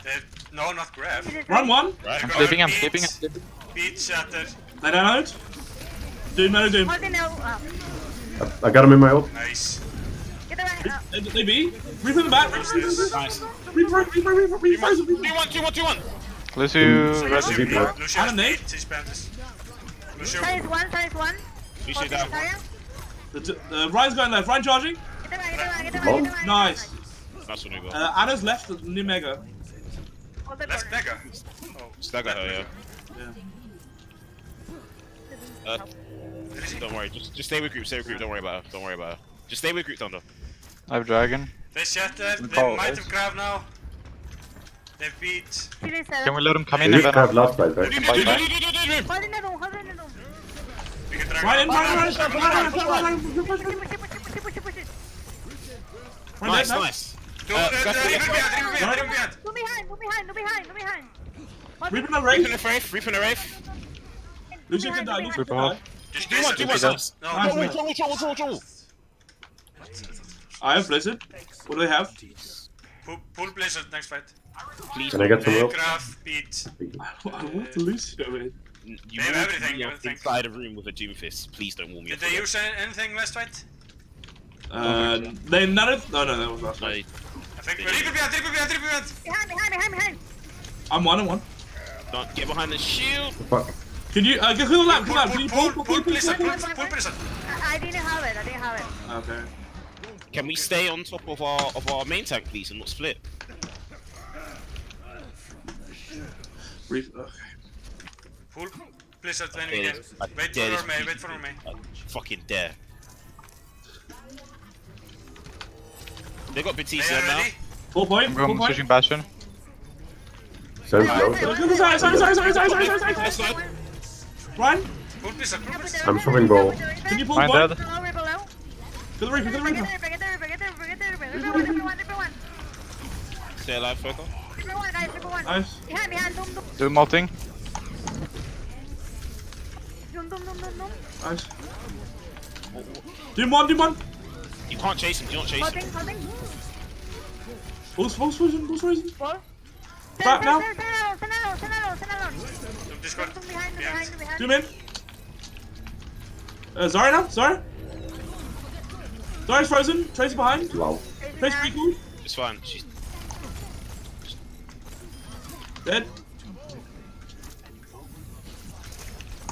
No, not graph. Run one. Right? They're Slipping, I'm beat- slipping, I'm slipping. Beat shatter. They don't know it. Doom, no Doom. Hold it now. I got him in my ult. Nice. Get the right. They be. Reaper in the back. Nice. Reaper. 2-1. Lucio, Reaper. red. Reaper. Lucio And a has nade. beat his bandits. Lucio. Size one. Lucio down. The Ryan's going left. Ryan charging. Get the right. Nice. That's what we got. Anna's left near Mega. Hold the Left corner. mega. Oh, Stagger her, Yeah. yeah. where is he? Don't worry, just stay with group, don't worry about her. Just stay with group, Thunder. I have dragon. They shattered. We They call might this. have grabbed now. They beat. Can we let him come They in and just then have last fight, right? Hold in the room. We can drag Ryan, him. Ryan. Push it. Nice, nice. Reaper behind. Go behind. Reaper no Reef in race. the Wraith. Lucio can die. Lucio can Reaper die. Just Do one, blizzard. do No, Nice, wait. nice. Trouble. I have Blizzard. What do they have? Pull blizzard next fight. Please. Can I get some ult? Graph beat. I want Lucio in. You They have will everything, be I think. inside a room with a Doomfist. Please don't warn me. Did they use anything last fight? They none of. No, that was last night. I think Reaper behind. Behind. I'm 1-1. Don't get behind the shield. Fuck. Can you get the lamp? Can you Pull blizzard. Pull blizzard. I didn't have it. Okay. Can we stay on top of our main tank, please, and not split? Okay. Pull blizzard when we Okay, get. I Wait dare this for me. beat. Wait for me. I fucking dare. They got They Batista are now. ready. 4 point. I'm 4 going point. switching Bastion. Sounds low. Sorry. Left side. Ryan, Could be sacrificed. I'm swapping ball. can you pull Mine Vine? dead. Kill the Reaper, kill the Reaper. Stay alive, Foco. Nice. Behind, Doom ulting. Nice. Do one. You can't chase him. Do not chase him. Pulse frozen. Ball. Back now. Doom Discord. Behind. Zoom in. Zarya now. Zarya's frozen. Tracer behind. Wow. Tracer recalled. It's fine. She's Dead.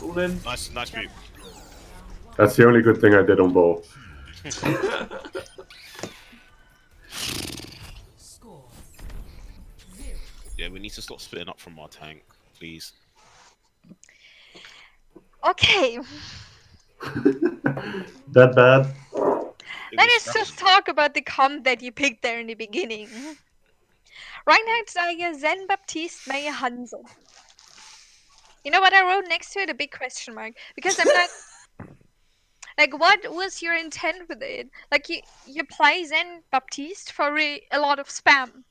All in. nice move. That's the only good thing I did on ball. Score. Yeah, we need to stop splitting up from our tank, please. Okay, That bad? let us just talk about the comp that you picked there in the beginning. Reinhardt, Zarya, Zen, Baptiste, Maya, Hansel. You know what I wrote next to it? A big question mark. Because I'm not... Like, what was your intent with it? Like, you play Zen Baptiste for a lot of spam.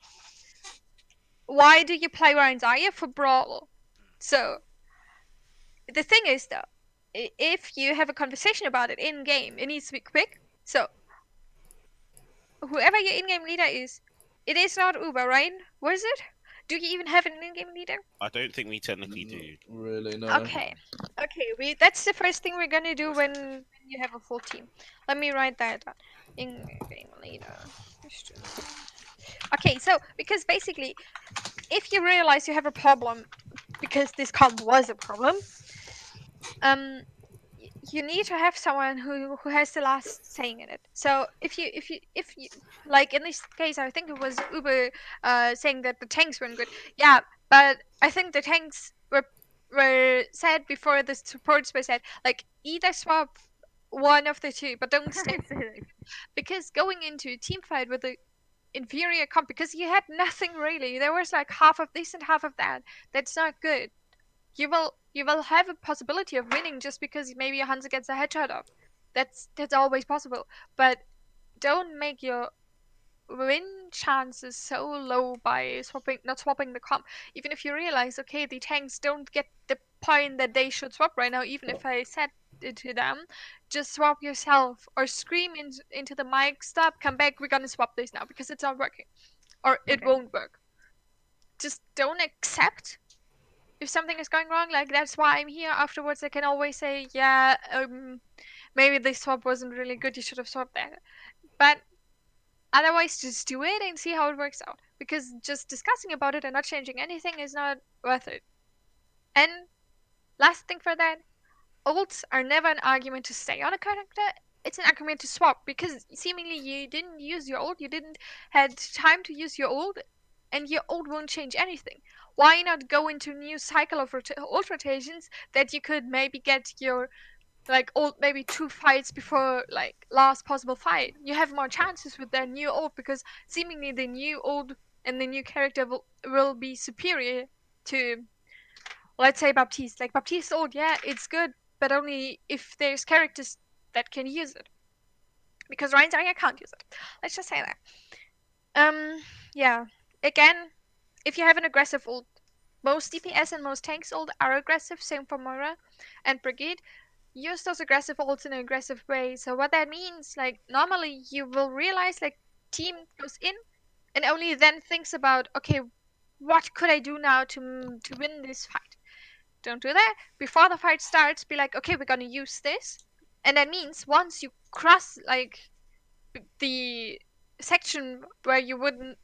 Why do you play Ryan Zarya for Brawl? So, the thing is, though, if you have a conversation about it in-game, it needs to be quick. So, whoever your in-game leader is, it is not Uber, right? What is it? Do you even have an in-game leader? I don't think we technically do. Really, no. Okay. That's the first thing we're gonna do when you have a full team. Let me write that down. In-game leader. Okay, so because basically, if you realize you have a problem, because this comp was a problem, you need to have someone who has the last saying in it. So if you like in this case, I think it was Uber saying that the tanks weren't good. Yeah, but I think the tanks were said before the supports were said, like, either swap one of the two, but don't stay because going into a team fight with a inferior comp, because you had nothing really, there was like half of this and half of that, that's not good. You will have a possibility of winning just because maybe a Hanzo gets a headshot off. That's always possible. But don't make your win chances so low by not swapping the comp. Even if you realize, okay, the tanks don't get the point that they should swap right now, even if I said it to them, just swap yourself or scream into the mic, stop, come back, we're gonna swap this now because it's not working. Or it won't work. Just don't accept if something is going wrong. Like, that's why I'm here. Afterwards I can always say, yeah, maybe this swap wasn't really good, you should have swapped that. But otherwise, just do it and see how it works out, because just discussing about it and not changing anything is not worth it. And last thing for that, ults are never an argument to stay on a character, it's an argument to swap, because seemingly you didn't use your ult, you didn't had time to use your ult, and your ult won't change anything. Why not go into a new cycle of ult rotations that you could maybe get your ult maybe 2 fights before last possible fight? You have more chances with their new ult, because seemingly the new ult and the new character will be superior to, let's say, Baptiste. Like, Baptiste's ult, yeah, it's good, but only if there's characters that can use it. Because Ryan Zarya can't use it. Let's just say that. Yeah. Again, if you have an aggressive ult, most DPS and most tanks ult are aggressive, same for Moira and Brigade. Use those aggressive ults in an aggressive way. So what that means, normally you will realize, team goes in and only then thinks about, okay, what could I do now to win this fight? Don't do that. Before the fight starts, be like, okay, we're gonna use this. And that means once you cross, the section where you wouldn't,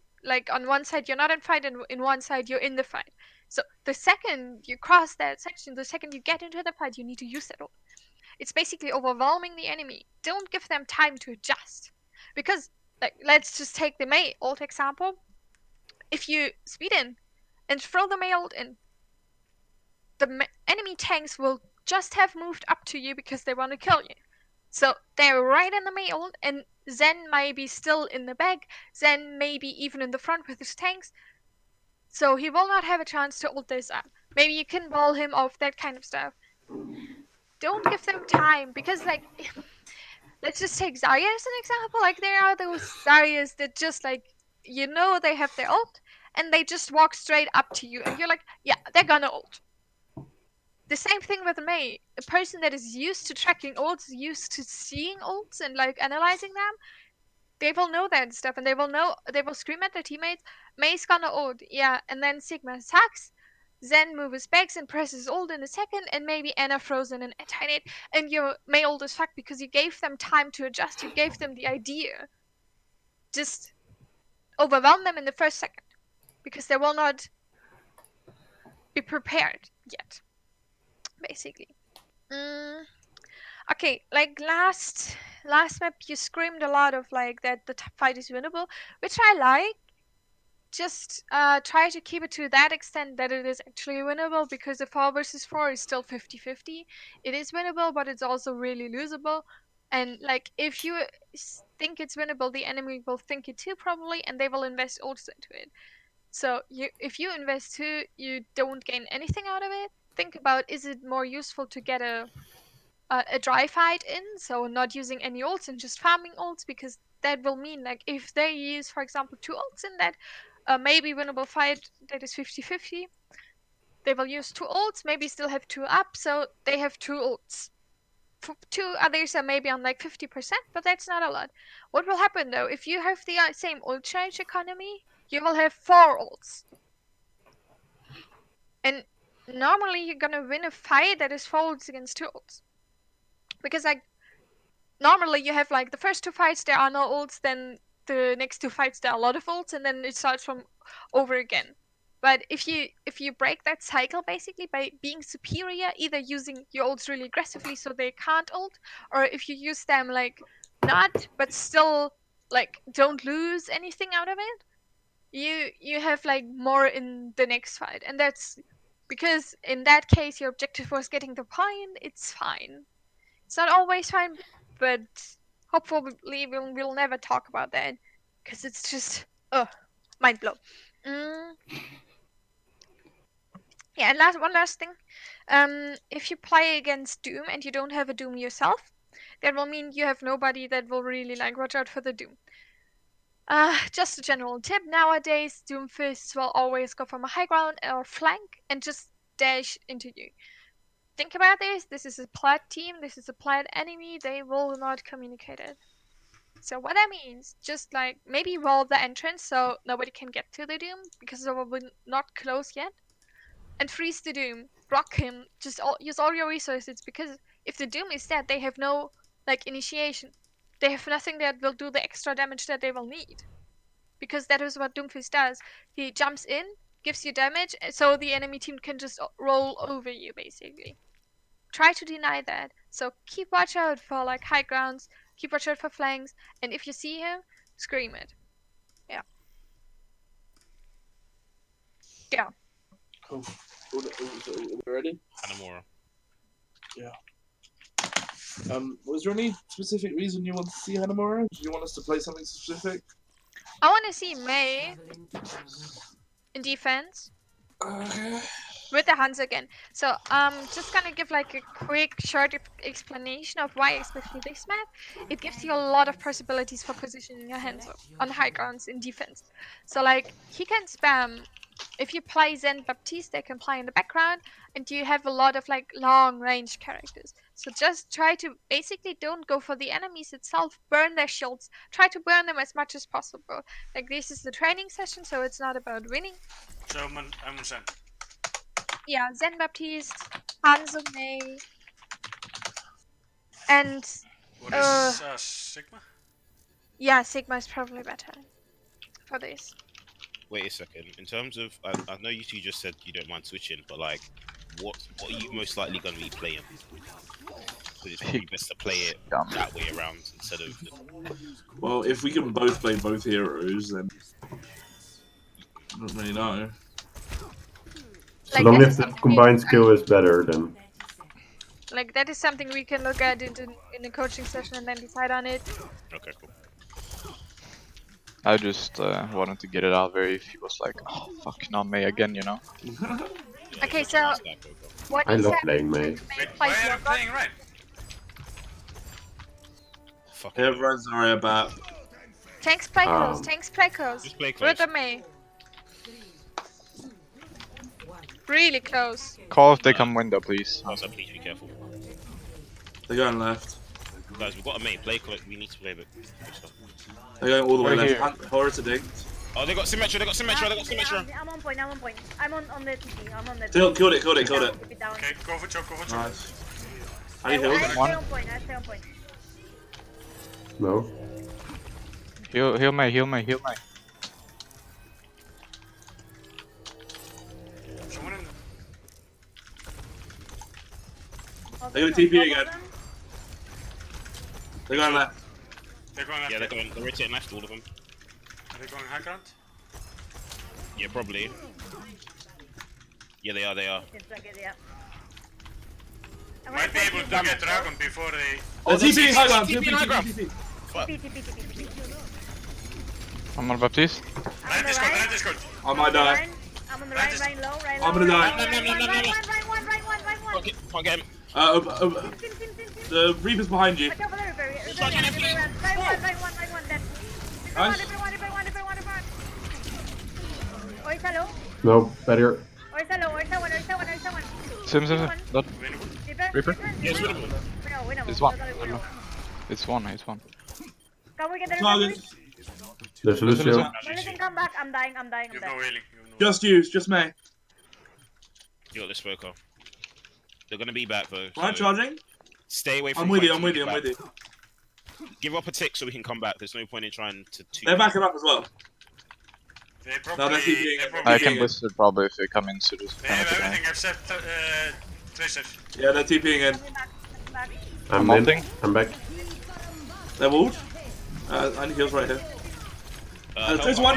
on one side you're not in fight and in one side you're in the fight. So the second you cross that section, the second you get into the fight, you need to use that ult. It's basically overwhelming the enemy. Don't give them time to adjust. Because, let's just take the Mei ult example. If you speed in and throw the Mei ult in, the enemy tanks will just have moved up to you because they want to kill you. So they're right in the Mei ult, and Zen may be still in the back, Zen may be even in the front with his tanks. So he will not have a chance to ult this up. Maybe you can wall him off, that kind of stuff. Don't give them time, because like let's just take Zarya as an example. Like there are those Zaryas that just like they have their ult and they just walk straight up to you and you're like, yeah, they're gonna ult. The same thing with Mei. A person that is used to tracking ults, used to seeing ults and like analyzing them, they will know that stuff and they will scream at their teammates, Mei's gonna ult, yeah, and then Sigma attacks, Zen moves back and presses ult in a second, and maybe Anna throws in an anti-nade, and your Mei ult is fucked because you gave them time to adjust, you gave them the idea. Just overwhelm them in the first second, because they will not be prepared yet, basically. Okay, like last map you screamed a lot of like that the fight is winnable, which I like. Just try to keep it to that extent that it is actually winnable, because the 4 versus 4 is still 50-50. It is winnable, but it's also really losable. And like if you think it's winnable, the enemy will think it too probably, and they will invest ults into it. So if you invest too, you don't gain anything out of it. Think about, is it more useful to get a dry fight in, so not using any ults and just farming ults, because that will mean like if they use, for example, 2 ults in that maybe winnable fight that is 50-50, they will use 2 ults, maybe still have 2 up, so they have 2 ults. 2 others are maybe on like 50%, but that's not a lot. What will happen though, if you have the same ult charge economy, you will have 4 ults. And normally you're gonna win a fight that is 4 ults against 2 ults. Because like normally you have like the first 2 fights there are no ults, then the next 2 fights there are a lot of ults, and then it starts from over again. But if you break that cycle basically by being superior, either using your ults really aggressively so they can't ult, or if you use them like not but still like don't lose anything out of it, you have like more in the next fight. And that's because in that case your objective was getting the point. It's fine. It's not always fine, but hopefully we'll never talk about that, because it's just mind blow. Yeah, and one last thing. If you play against Doom and you don't have a Doom yourself, that will mean you have nobody that will really like watch out for the Doom. Just a general tip, nowadays Doomfists will always go from a high ground or flank and just dash into you. Think about this. This is a plat team. This is a plat enemy. They will not communicate it. So what that means, just like maybe wall the entrance so nobody can get to the Doom because they will not close yet, and freeze the Doom. Block him. Just use all your resources, because if the Doom is dead, they have no like initiation. They have nothing that will do the extra damage that they will need, because that is what Doomfist does. He jumps in, gives you damage, so the enemy team can just roll over you basically. Try to deny that. So keep watch out for like high grounds, keep watch out for flanks, and if you see him, scream it. Yeah. Yeah. Cool. Are we ready? Hanamura. Yeah. Was there any specific reason you want to see Hanamura? Do you want us to play something specific? I want to see Mei in defense. Okay. With the Hans again. So just gonna give like a quick short explanation of why especially this map. It gives you a lot of possibilities for positioning your hands on high grounds in defense. So like he can spam. If you play Zen Baptiste, they can play in the background, and you have a lot of like long range characters. So just try to basically don't go for the enemies itself, burn their shields, try to burn them as much as possible. Like this is the training session, so it's not about winning. So I'm Zen. Yeah, Zen Baptiste, Hanzo Mei, and What is Sigma? yeah, Sigma is probably better for this. Wait a second. In terms of, I know you two just said you don't mind switching, but like, what are you most likely going to be playing? Because it's probably best to play it that way around instead of. Well, if we can both play both heroes, then I don't really know. So long as the combined skill is better, then. Like that is something we can look at in the coaching session and then decide on it. Okay, cool. I just wanted to get it out there if he was like, oh fuck, not Mei again, you know? Okay, so What I is love happening playing Mei. to Wait, by why are you Silver? playing Ryan? Fucking Everyone's sorry about. Tanks play close. Um, Tanks play close. just play With close. the Mei. Really close. Call if they come window, please. Also, please be careful. They're going left. Guys, we've got a mate. Play close. We need to play a bit. They're going all the way Right here. left. Horror to ding. Oh, they got Symmetra. They got Symmetra. They got Symmetra. I'm on point. I'm on point. I'm on the TP. I'm on the. Killed it. Killed it. Killed it. Keep it down. Okay, go for choke, go for choke. Nice. I need heals. I stay on point. I stay on point. no. Heal Mei, heal Mei, heal Mei. Someone in They're gonna TP again. They're going left. They're going left. Yeah, they're going. They're rotating left. All of them. Are they going high ground? Yeah, probably. Yeah, they are. They are. Seems like it, yeah. Might be able to get Dragon before they... Oh, TP high ground. TP high ground. TP. TP. I'm on Baptiste. Ryan Discord, Ryan Discord. I might die. I'm on the right, right low, right low. I'm gonna die. Right. Can't get him. The Reaper's behind you. Watch out for the Reaper. Right one, dead. Nice. Everyone. Oh, it's hello. No, better. Oh, it's hello. Sim. Dot. Reaper? Yes, win him. Winner. It's one. It's one. Can we get the Target. There's Lucio. When they can come back, I'm dying. You have no healing. You have no healing. Just use. Just May. You got this Spoker. They're gonna be back though. Right, so charging. stay away from. I'm with you. fights I'm with you. and I'm get with you. back. Give up a tick so we can come back. There's no point in trying to. They're backing up as well. They No, probably... they're TPing. they probably... I can blister probably if they come in, so just They kind have of everything except Tracer. Yeah, they're TPing in. I'm I'm in. ulting. I'm back. They're walled. I need heals right here. help Trace out. one.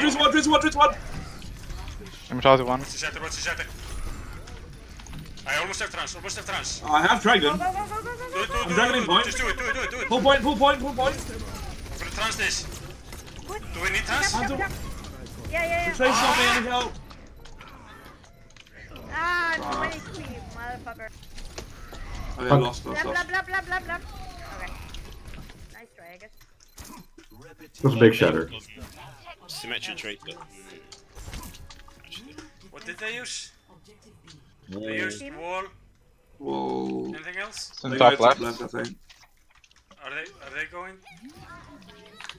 Immortality 1. What's the shatter? I almost have trans. I have dragon. Do it. I'm dragoning point. Just do it. Full point. I'm gonna trans this. Do we need trans? Yeah. Trace something. I need help. Too many speed, motherfucker. Okay, lost. Blah. Okay. Nice try, I guess. That was a big shatter. Symmetric trait, but. Actually. What did they use? They used wall. Whoa. Anything else? Sim They top go left. I think. Are they going?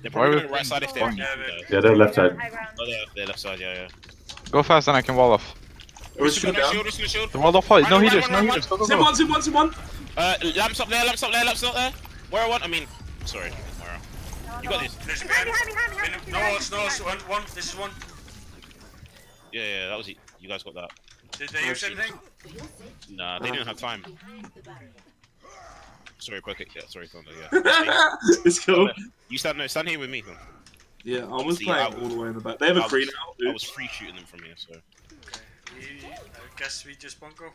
They're Why probably would- going right side if they're. Yeah, Yeah, they're left side. High ground. Oh, they're left side. Yeah. Go fast and I can wall off. Where's shoot down? Shield. The wall off fight. No Run, healers. run, Go. Sim one. Lamps up there. Lamps not there. Where I want. I mean, sorry. Where? You got this. There's Behind no walls. One. This is one. Yeah. That was it. You guys got that. Did they use anything? Nah, they didn't have time. Sorry, Pocket. Yeah, sorry, Thunder. Yeah. It's cool. You stand here with me. Thunder. Yeah, I was See, playing I- all the way in the back. They have a I free was- now, I dude. was free shooting them from here, so. I guess we just bunko.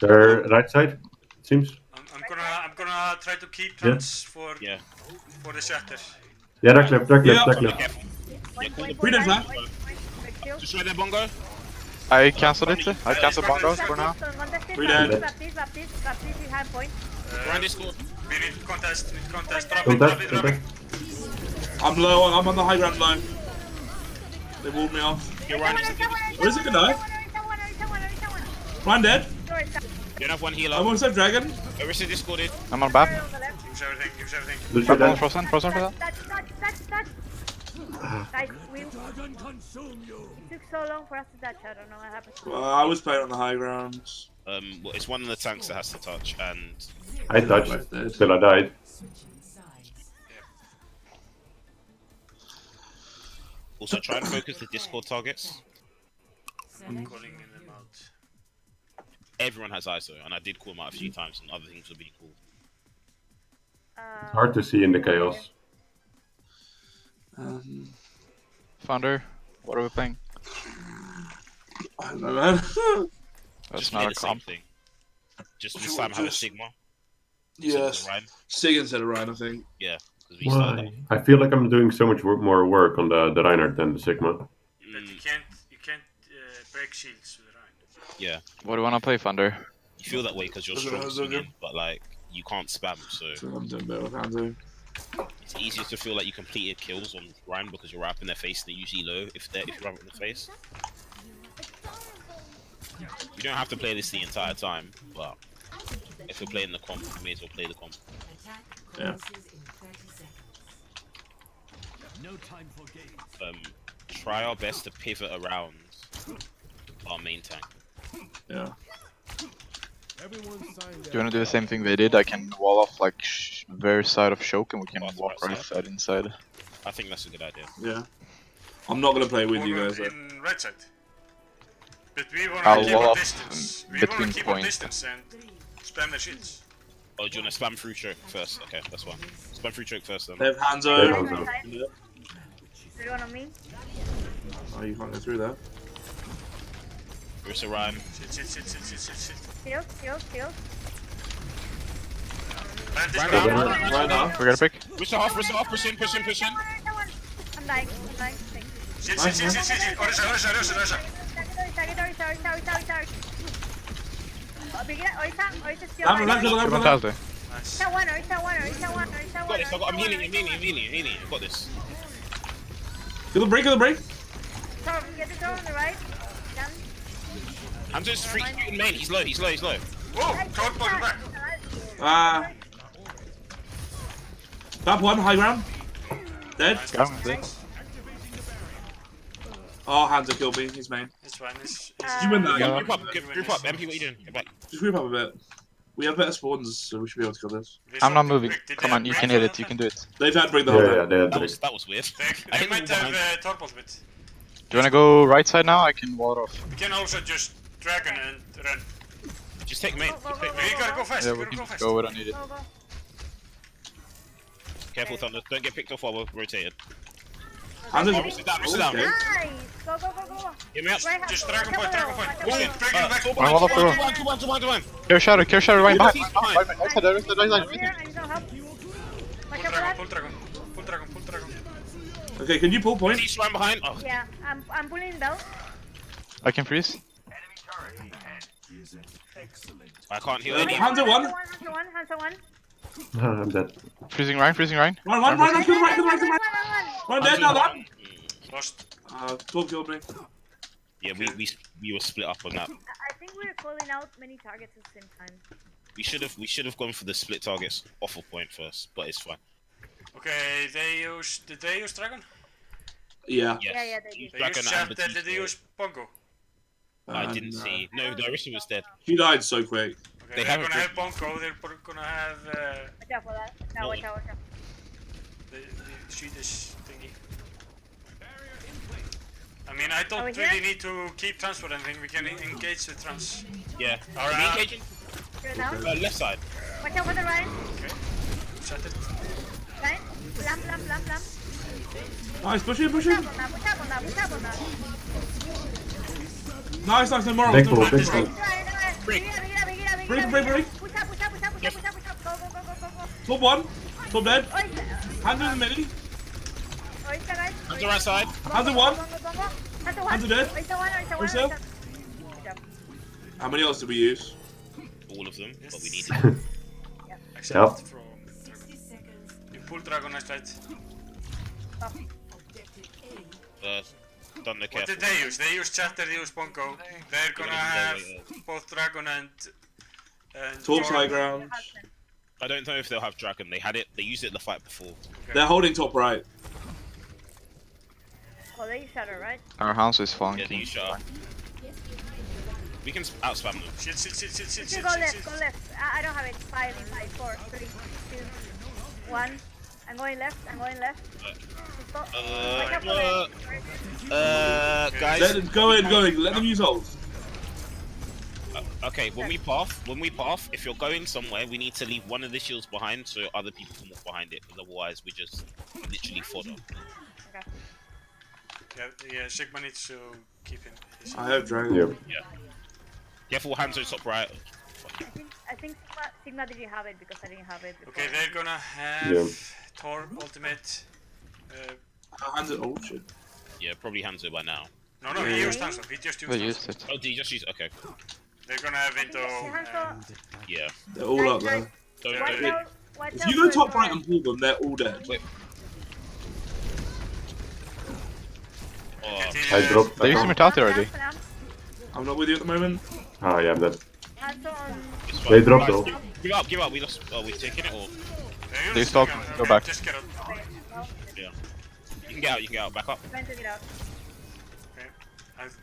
They're right side, it seems. I'm gonna try to keep trans for Yeah. the shatter. Yeah, they're clipped. Yeah. Careful. Yeah, cool. Free them left. Just right there, Bongo. I cancelled it. I cancelled bongos for now. Free dead. Baptiste behind point. Behind this score. We need to contest. Contact. I'm low. I'm on the high ground low. They walled me off. You're right. Where's it gonna die? Ryan dead. You don't have one healer. I'm also dragon. Orisa discorded. I'm on BAP. Use everything. Lucio BAP on dead. Frozen for that. Touch. Guys, it took so long for us to touch. I don't know what happened. Well, I was playing on the high ground. Well, it's one of the tanks that has to touch, and I touched. Still I died. also try and focus the Discord targets. I'm calling them out. Everyone has ISO, and I did call them out a few times, and other things were being called. Hard to see in the chaos. Thunder. What are we playing? I don't know, man. That's Just not play a the same comp. thing. Just this time have a Just- Sigma. Yes. Ryan. Sig instead of Ryan, I think. Yeah. 'Cause we started Why? I feel like I'm doing so much more work on the Reinhardt than the Sigma. But you can't break shields with Ryan. Yeah. What do you want to play, Thunder? You feel that way because you're strong swinging, but like you can't spam, so So I'm doing better with Hanzo. it's easier to feel like you completed kills on Ryan because you're right up in their face and they're usually low if you're right up in the face. You don't have to play this the entire time, but if you're playing the comp, you may as well play the comp. Yeah. No time for games. Try our best to pivot around our main tank. Yeah. Everyone signed Do you wanna do the same thing they did? I can wall off like very side of choke and we can Pass the walk right right side inside. I think that's a good idea. Yeah. I'm not gonna play with you guys though. In right side. But we wanna I'll keep wall our off distance. We between wanna keep our point. distance and spam the shields. Oh, do you want to spam through choke first? Okay, that's fine. Spam through choke first then. They have They have Hanzo. Hanzo. Yeah. You want on me? Oh, you can't go through there. Here's a Ryan. Shit. Shield, shield, shield. Land this Right guy. now. Right now. We got a pick. Push it off, push in. Someone. I'm dying, thank you. Shit. Orisa. Lamb. Fantastic. Got this, I'm healing. I got this. Kill the break. Get the door on the right. Done. I'm just free in main. He's low. Whoa, Todd bottom back. Ah. Tap one, high ground. Dead. Got him, dead. Oh, Hanzo killed me. He's main. It's fine. You win that. Yeah. Group up. MP, what you doing? Get back. Just group up a bit. We have better spawns, so we should be able to kill this. I'm not moving. Come on, you can hit it. You can do it. They've had break the whole Yeah, time. they had That three. was weird. They might have Todd bot with. Do you wanna go right side now? I can wall it off. We can also just dragon and run. Just take main. Go, go, Take go, main. You gotta go fast. Yeah, You we gotta can go just fast. go where I need it. Go, go. Careful, Thunder. Don't get picked off while we're rotated. Hanzo. Sit down. Okay. Nice. Go. Get me out. Right, Just dragon point. Push in. Bring him back. Two One wall up the room. behind. Care shadow, right behind. He's Right behind. side, right side. Here, I need some help. Watch out for Pull that. dragon. Okay, can you pull point? He's right behind. Oh, Yeah, I'm pulling bell. I can freeze. I can't heal Hanzo any. one. Hanzo one. I'm dead. Freezing Ryan. Run, kill the right. Run dead now, that. Lost. 12 killed me. Yeah, we were split up on that. I think we're calling out many targets at the same time. We should have gone for the split targets off of point first, but it's fine. Okay, did they use dragon? Yeah. Yes. Yeah, they did. They Dragon used and chat, Batista. did they use Pongo? I didn't see. No, the Orisa was dead. She died so quick. Okay, They they're haven't gonna have Pongo, they're gonna have Watch out for that. No, watch out. the Swedish thingy. I mean, I don't Are we really here? need to keep transfer anything, we can engage the trans. Yeah. Alright. Are we engaging? You're down. Left side. Watch out for the Ryan. Shut it. Ryan. Lamp. Nice, push in. Push up on that. Nice, no more. Big pull. Break. Push up. Break. Go. Top one. Top dead. Oi, Hanzo in the middle. guys. On the right side. Hanzo one. Hanzo dead. Oisa one. How many else did we use? All of them, but we needed. Except from dragon. You pull dragon next right. Thunder What careful. did they use? They used chatter, they used Pongo. They're gonna have both dragon and Top Thor. high ground. I don't know if they'll have dragon. They had it. They used it in the fight before. They're holding top right. Oh, they shut her, right? Our house is Yeah, falling. they use shot. We can outspam them. Shit. Go left. I don't have it. 5, 4, 3, 2, 1. I'm going left. Stop. Watch out for them. Guys. Let them go in. Let them use ults. Okay, when we path, if you're going somewhere, we need to leave one of the shields behind so other people can walk behind it. Because otherwise, we just literally fodder. Yeah, Sigma needs to keep him. I have dragon. Yep. Yeah. Careful, hands on top right. I think Sigma didn't have it because I didn't have it before. Okay, they're gonna have Yeah. Thor ultimate. Hanzo. Oh shit. Yeah, probably Hanzo by now. No, he used Hanzo. He just used They Hanzo. used it. Oh, did you just use? Okay. They're gonna have into. Yeah. They're all up there. Don't, Watch don't, out, watch If out you go for top your- right and pull them, they're all dead. Wait. Oh, I dropped. They used Mutate already. Lamp. I'm not with you at the moment. Oh yeah, I'm dead. Hanzo on. it's fine. They dropped Guys, though. give up. We lost. Oh, we've taken it or They stop. Go back. Just get out. Okay, well, yeah. You can get out. Back up. trying to get out. Okay. I've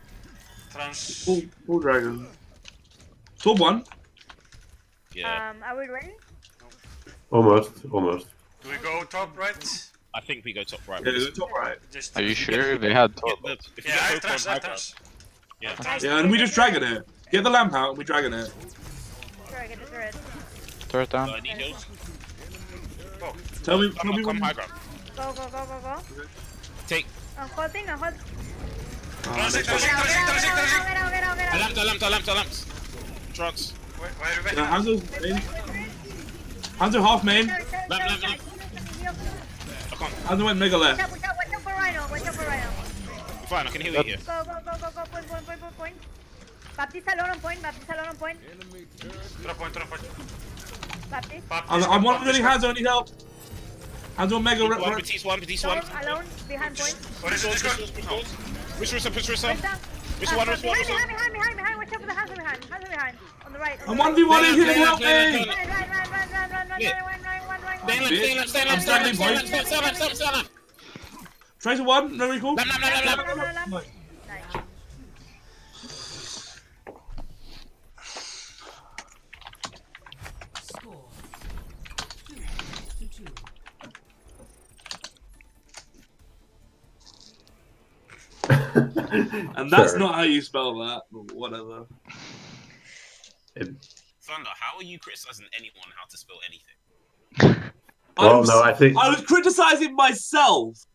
trans. Pull dragon. Top one. Yeah. Are we ready? Almost. Do we go top right? I think we go top right. Yeah, the top right. Just. Are you sure they had top? If you Yeah, I get have Pokemon trans. high ground, yeah. Yeah, and we just dragon it. Get the lamp out and we dragon it. Sure, I get the turret. Turret down. I need heals. Tell me Come when. high ground. Go. Take. I'm holding. Transit. Get out. The lamps. Trance. Where are we? Yeah, Hanzo's main. Hanzo half main. Lamp. I can't. Hanzo went mega left. Watch out for Rhino. Fine, I can heal you here. Go. Point. Baptiste alone on point. Drop point. Baptiste. I'm one really Hanzo, I need help. Hanzo mega Batiste one. Alone behind point. What is it? This one? Push Rissa. Behind. Watch out for the Hanzo behind. On the right. I'm 1v1 in here, help me! Run. I'm standing. Tracer one, no recall. Nice. Score 2-2. And that's Sure. not how you spell that, but whatever. Thunder, how are you criticizing anyone how to spell anything? I think. I was criticizing myself.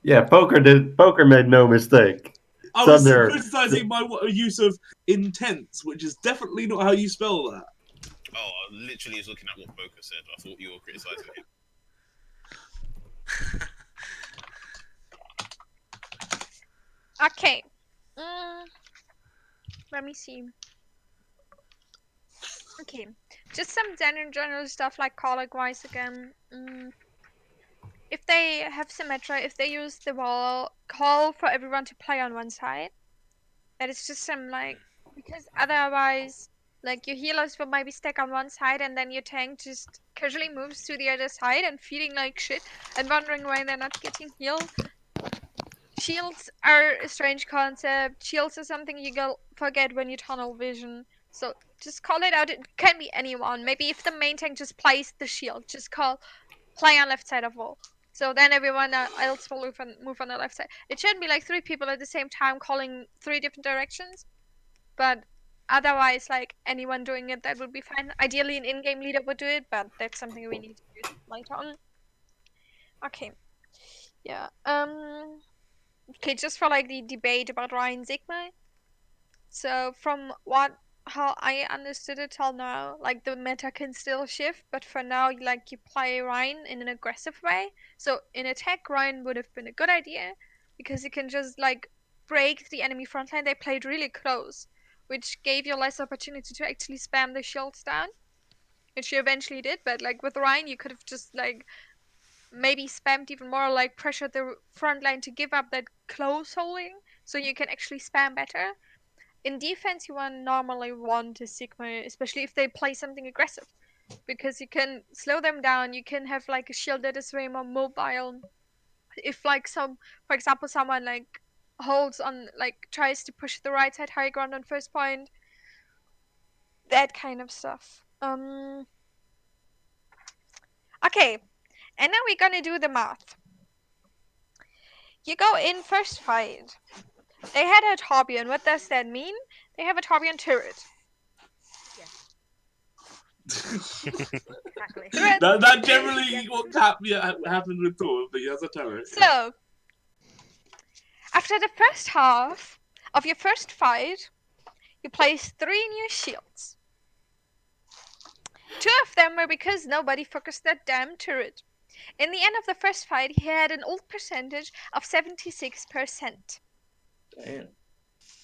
Yeah, Poker made no mistake. I was Thunder. criticizing my use of intense, which is definitely not how you spell that. Oh, I literally was looking at what Boca said. I thought you were criticizing him. Okay. Let me see. Okay. Just some general stuff like calling wise again. If they have Symmetra, if they use the wall, call for everyone to play on one side. That is just some like, because otherwise, like your healers will maybe stack on one side and then your tank just casually moves to the other side and feeling like shit and wondering why they're not getting healed. Shields are a strange concept. Shields are something you forget when you tunnel vision. So just call it out. It can be anyone. Maybe if the main tank just plays the shield, just play on left side of wall. So then everyone else will move on the left side. It shouldn't be like 3 people at the same time calling 3 different directions. But otherwise, like anyone doing it, that would be fine. Ideally, an in-game leader would do it, but that's something we need to do later on. Okay. Yeah. Okay, just for like the debate about Ryan Sigma. So from how I understood it till now, like the meta can still shift, but for now, like you play Ryan in an aggressive way. So in attack, Ryan would have been a good idea because you can just like break the enemy front line. They played really close, which gave you less opportunity to actually spam the shields down, which you eventually did. But like with Ryan, you could have just like maybe spammed even more, like pressured the front line to give up that close holding so you can actually spam better. In defense, you normally want a Sigma, especially if they play something aggressive, because you can slow them down. You can have like a shield that is way more mobile. If like for example, someone like holds on, like tries to push the right side high ground on first point, that kind of stuff. Okay, and now we're gonna do the math. You go in first fight. They had a Torbjorn. What does that mean? They have a Torbjorn turret. Exactly. That generally what happened with Thor, but he has a turret. So, after the first half of your first fight, you place 3 new shields. 2 of them were because nobody focused that damn turret. In the end of the first fight, he had an ult percentage of 76%. Damn.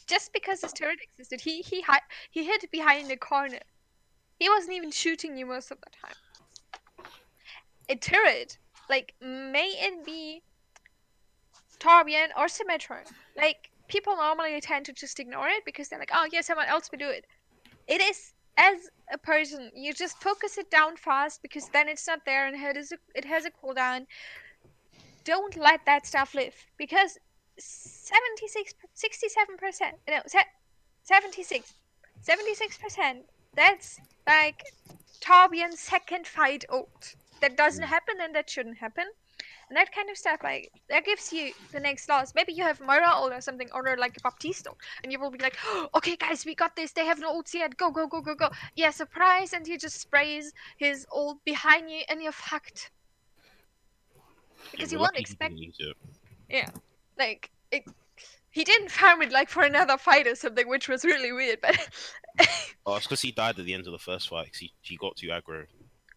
just because his turret existed, he hid behind the corner. He wasn't even shooting you most of the time. A turret, like, may it be Torbjorn or Symmetron, like, people normally tend to just ignore it because they're like, oh yeah, someone else will do it. It is, as a person, you just focus it down fast because then it's not there and it has a cooldown. Don't let that stuff live because 67%, no, 76%, that's like Torbjorn's second fight ult. That doesn't happen and that shouldn't happen. And that kind of stuff, like, that gives you the next loss. Maybe you have Moira ult or something, or like a Baptiste ult, and you will be like, oh, okay guys, we got this, they have no ults yet, go, go, go, go, go. Yeah, surprise, and he just sprays his ult behind you, and you're fucked. Because you won't expect... Yeah, like, he didn't farm it like for another fight or something, which was really weird, but... Oh, it's because he died at the end of the first fight, because he got too aggro.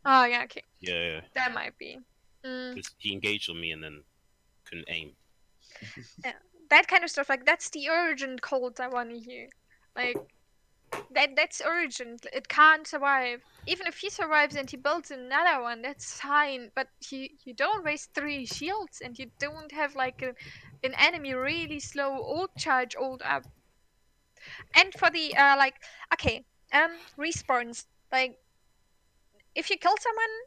Oh, yeah, okay. Yeah. That might be. Because he engaged on me and then couldn't aim. Yeah, that kind of stuff, like, that's the urgent cold I want to hear. Like, that's urgent. It can't survive. Even if he survives and he builds another one, that's fine. But you don't waste 3 shields and you don't have like an enemy really slow ult charge ult up. And for the like, okay, respawns. Like, if you kill someone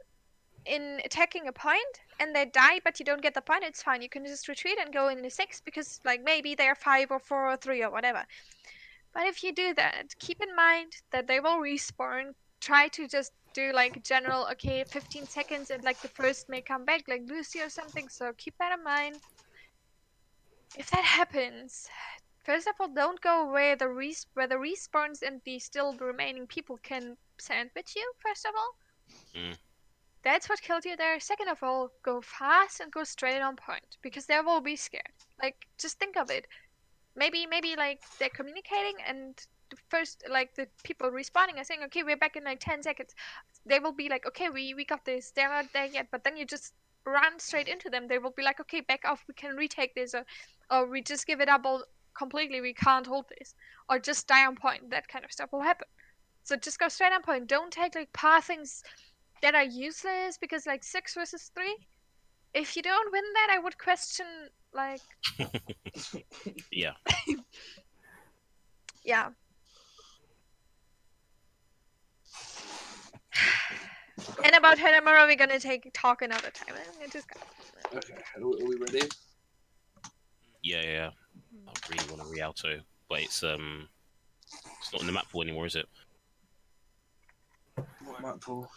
in attacking a point and they die but you don't get the point, it's fine. You can just retreat and go in the 6 because like maybe they're 5 or 4 or 3 or whatever. But if you do that, keep in mind that they will respawn. Try to just do like general, okay, 15 seconds and like the first may come back, like Lucy or something. So keep that in mind. If that happens, first of all, don't go where the respawns and the still remaining people can sandwich you, first of all. That's what killed you there. Second of all, go fast and go straight on point because they will be scared. Like, just think of it. Maybe like they're communicating and the first, like, the people responding are saying, okay, we're back in like 10 seconds. They will be like, okay, we got this. They're not there yet. But then you just run straight into them. They will be like, okay, back off. We can retake this, or we just give it up all completely. We can't hold this, or just die on point. That kind of stuff will happen. So just go straight on point. Don't take like pathings that are useless because like 6 versus 3. If you don't win that, I would question like. Yeah. Yeah. And about Hanamura, we're gonna talk another time. Okay, are we ready? Yeah. I really want a Rialto, but it's not in the map pool anymore, is it? What map pool?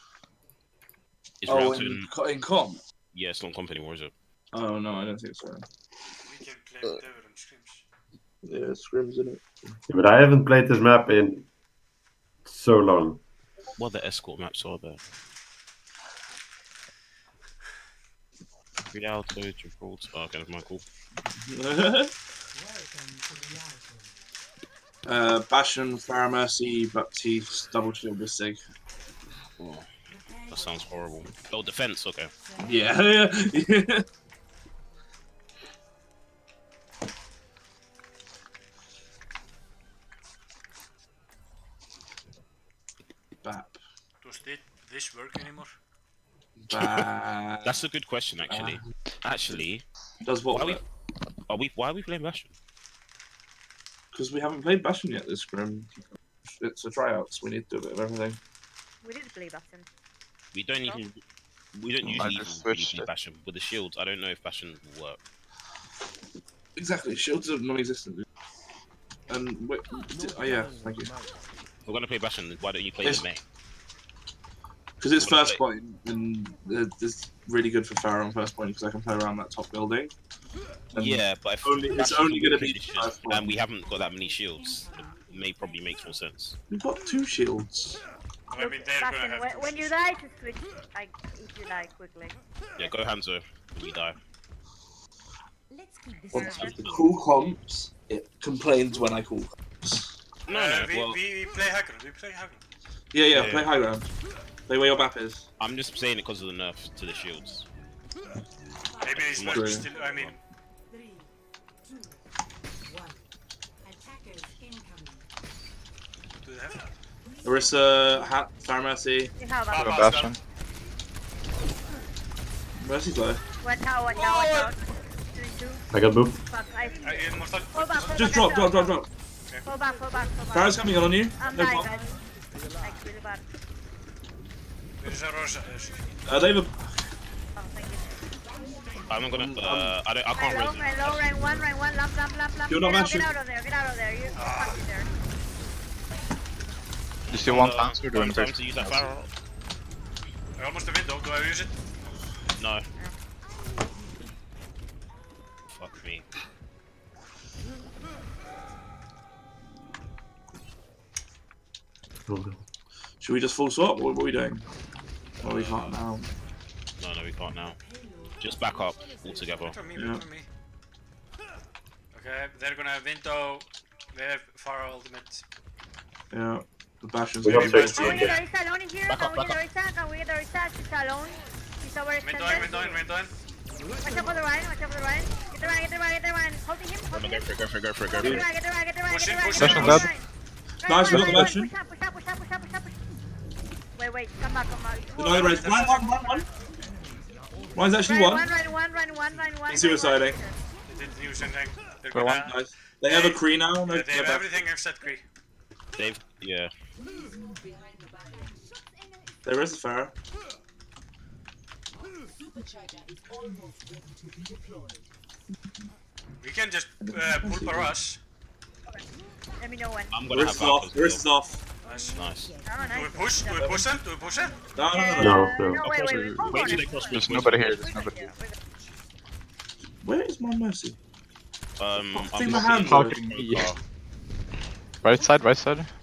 Is Oh, Rialto in comp? Yeah, it's not in comp anymore, is it? Oh no, I don't think so. We can play whatever on scrims. Yeah, scrims in it. Yeah, but I haven't played this map in so long. What the escort maps are there? Rialto, Gibraltar. Oh, okay, my cool. Bastion, Pharmacy, Baptiste, Double Shield, Bisig. Oh, that sounds horrible. Oh, defense, okay. Yeah. Bap. Does this work anymore? That's a good question, actually. Actually, does what? Why are we playing Bastion? Because we haven't played Bastion yet this scrim. It's a tryouts. We need to do a bit of everything. We did play Bastion. We don't usually even really play Bastion with the shields. I don't know if Bastion will work. Exactly, shields are non-existent. And oh yeah, thank you. We're gonna play Bastion. Why don't you play the May? Because it's first point, and it's really good for Pharaoh on first point because I can play around that top building. And yeah, but if it's only going to be and we haven't got that many shields, it may probably makes more sense. We've got 2 shields. I mean, they're Bastion, gonna have when you die, to switch. Like, if you die quickly. Yeah, go Hanzo when you die. The cool comps, it complains when I call comps. No, we play high ground. We play high ground. Yeah, play high ground. Play where your BAP is. I'm just saying it because of the nerf to the shields. Maybe it's not still. I mean. do they have? Orisa, Hat, Fire Mercy. You have I have a Pass, bastion. Mercy's low. Watch out, watch out, watch out. 3, 2. I got boop. Fuck, Immortal. Fall back, fall Just back, drop. Fall back, fall back, fall back. Farah's coming in on you. I'm No dying, problem. guys. Like, really bad. There's a Rosa. They have a... Oh, thank you. I'm not gonna. I can't raise Run low, rank 1, lamp. You're not Get matching. out of there, get out of there. You're stuck in there. You still want answer doing time the to use that Pharaoh. I almost the window. Do I use it? No. Fuck me. Should we just full swap? What are we doing? Oh, we can't now. No, we can't now. Just back up altogether. Wait for me, Yeah. wait for me. Okay, they're gonna window. They have Pharaoh ultimate. Yeah. The Bastion's We got going six. Can we get Orisa alone in here? Back Can up, we get back Orisa? Can we get Orisa? She's alone. She's overextended. Window. Watch out for the Ryan, watch out for the Ryan. Get the Ryan. Holding him, holding him. Go for it. Get the Ryan. Push him. Bastion dead. Nice, we got the Bastion. Push up. Wait, come back. No, raise. Run. Ryan's actually one. Run. He's suiciding. They didn't use anything. They're Go gonna. Nice. They have a Kree now. No, They have everything except Kree. Dave. Yeah. There is a Farah. We can just pull for us. Let me know when. I'm gonna have Wrist off. Valkyries Wrist as well. off. Nice. Nice. Oh, Do we nice. push? Do we push them? No. No. Wait. Wait till they cross me. There's nobody here. There's nobody here. Where is my Mercy? I'm think my looking hands for are- a car. Right side.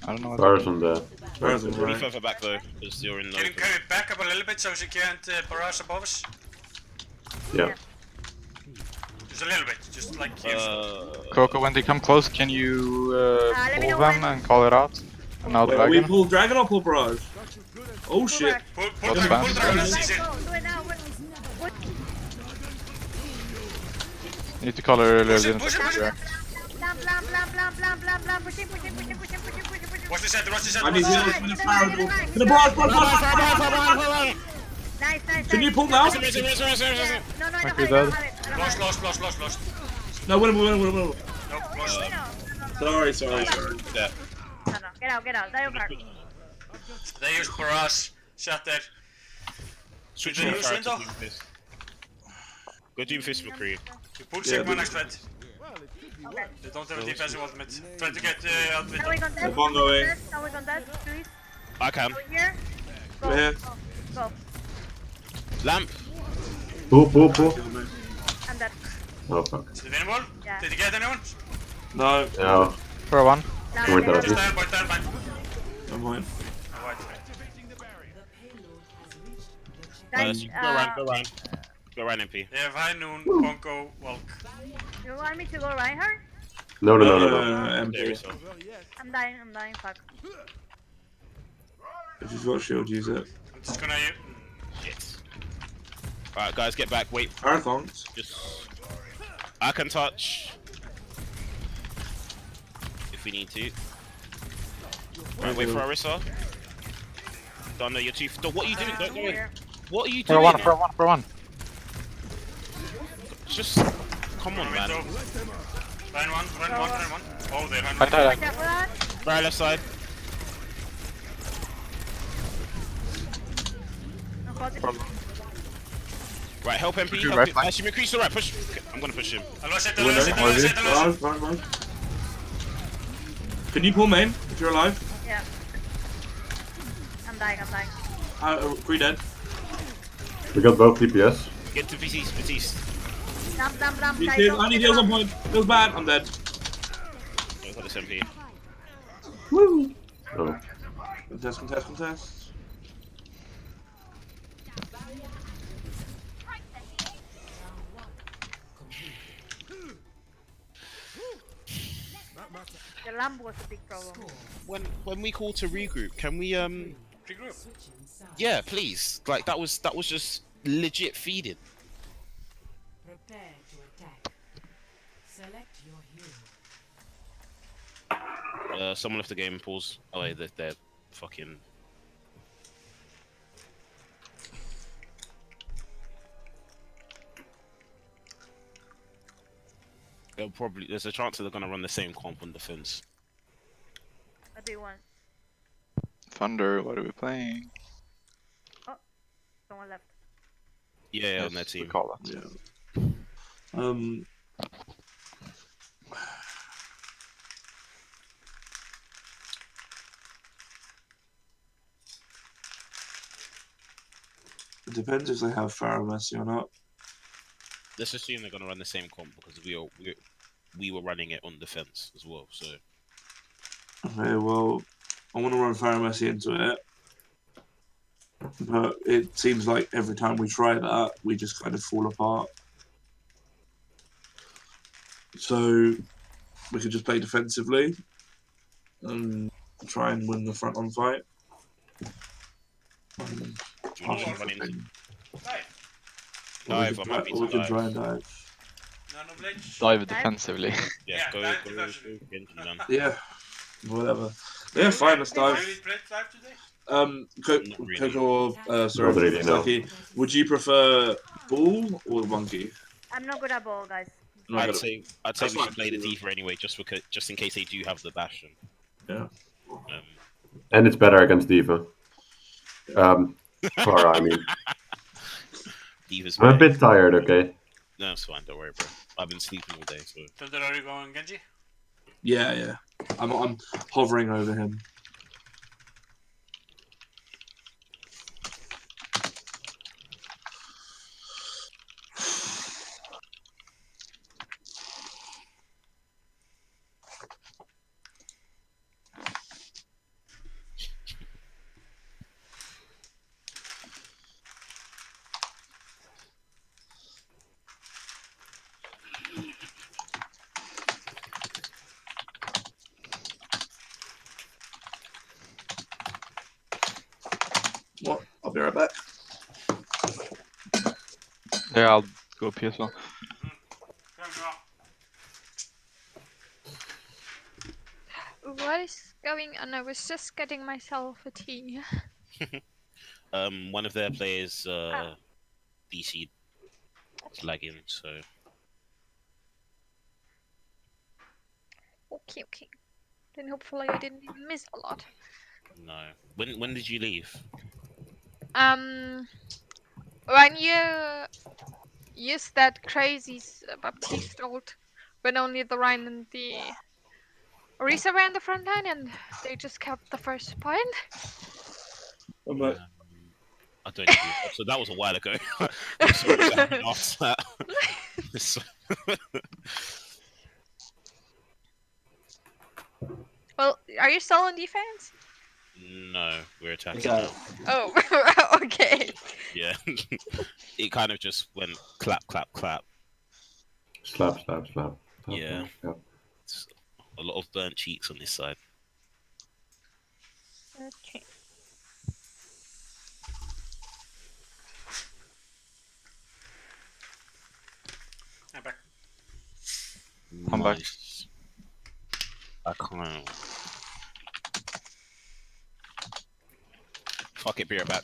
I don't know what. Farah's on the. Farah's on Really right. further back though, because you're in the. Can you back up a little bit so she can't barrage above us? Yeah. Just a little bit, just like here. Coco, when they come close, can you let me pull know them when. and call it out? And now Wait, dragon. we pull Dragon or pull Barrage? Oh shit. Pull That's dragon, fine. she's in. Do it now. What? You need to call her earlier. Push it, Didn't push it, push it. yeah. Blam. Push him. Watch the center, watch the I need center. heals. The Barrage. Nice. Can you pull now? No, I don't have it. Lost. No, win. No, lost. Sorry. Yeah. No, get out. Dive They used barrage, shatter. Switch Did they to use Farah window? to do this. Go do Fist McCree. You pull Yeah, Sigma but- next fed. They don't have a defensive ultimate. Try to get out Now we window. can One going. test, please. I can. Go here. We're here. Go. Lamp. Pull. I'm dead. Oh fuck. Did anyone? Yeah. Did you get anyone? No. No. For one. Wait, that Just is- turn by. No point. Alright. Guys, Go Ryan MP. They have High Noon, Bonko, Walk. you want me to go Reinhardt? No. There MP. is so. I'm dying, fuck. If you've got shield, use it. I'm just gonna. Shit. Alright, guys, get back. Wait. Marathons. Just. I can touch. If we need to. Right, wait for Orisa. Don't know you're too. What are you doing? Don't go in. What are you For doing? one. For one. Just. Come on, man. Window. Line one. Oh, they ran I one. died. Watch out for that. Right, left side. No, hold it. Right, help MP. Push him Help right him. back. Actually, McCree's alright. Push. I'm gonna push him. I lost it. Run. Can you pull main if you're alive? Yeah. I'm dying. Kree dead. We got both DPS. Get to Batiste. Blam. Need heals. I need heals on point. Feels bad. I'm dead. I've got this MP. Oh. Contest. The lamp was a big problem. When we call to regroup, can we Regroup. yeah, please. Like that was just legit feeding. Prepare to attack. Select your hero. Someone left the game. Pause. Oh wait, they're fucking. They'll probably. There's a chance that they're gonna run the same comp on defense. What do you want? Thunder, what are we playing? Oh, someone left. Yeah, on their Yes, we team. call that. Yeah. It depends if they have Pharaoh Messi or not. Let's assume they're gonna run the same comp because we were running it on defense as well. So Okay, well, I want to run Pharaoh Messi into it, but it seems like every time we try that, we just kind of fall apart. So we could just play defensively and try and win the front on fight. you know what? Run into Or dive. I'm happy we to could try dive. and dive. Nano Blitz. Dive defensively. Yeah, Yeah, go dive go defensively. Genji, man. Yeah, whatever. Yeah, fine, let's Are dive. we Blitz live today? Not really. Coco, sorry, Not really, no. Saki, would you prefer ball or monkey? I'm not good at ball, guys. Not I'd good. say That's we fine. should play the D.Va anyway, just in case they do have the Bastion. Yeah. And it's better against D.Va. Pharah, I mean. D.Va's I'm a better. bit tired, okay? No, it's fine. Don't worry, bro. I've been sleeping all day, so. Thunder, are you going Genji? Yeah. I'm hovering over him. What? I'll be right back. Yeah, I'll go pee as well. What is going on? I was just getting myself a tea. One of their players, DC, is lagging, so. Okay. Then hopefully I didn't even miss a lot. No. When did you leave? When you use that crazy Baptiste ult, when only the Rhine and the Orisa were in the front line and they just kept the first point. I'm like, I don't know. So that was a while ago. I'm sorry that happened after that. Well, are you still on defense? No, we're attacking Okay. now. Oh, okay. Yeah. It kind of just went clap, clap, clap. Slap. Yeah. Yep. It's a lot of burnt cheeks on this side. Okay. I'm back. I'm back. Nice. I can't. Fuck it, be right back.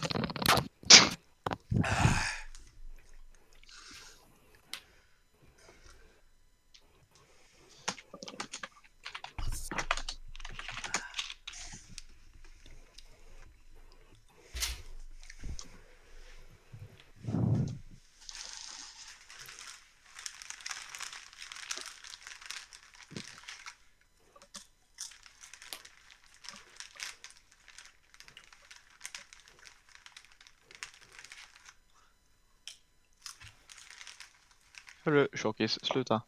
Hörru, tjockis, sluta.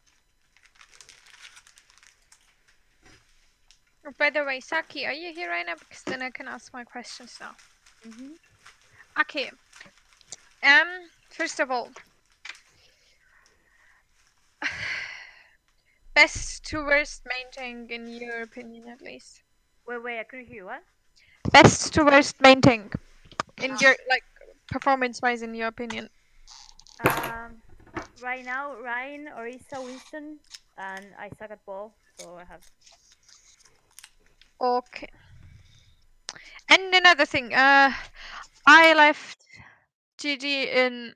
By the way, Saki, are you here right now? Because then I can ask my questions now. Okay. First of all, best to worst main tank in your opinion, at least. Wait, I couldn't hear you. What? Best to worst main tank in your performance-wise, in your opinion. Right now, Ryan, Orisa, Winston, and I suck at ball, so I have. Okay. And another thing, I left GG in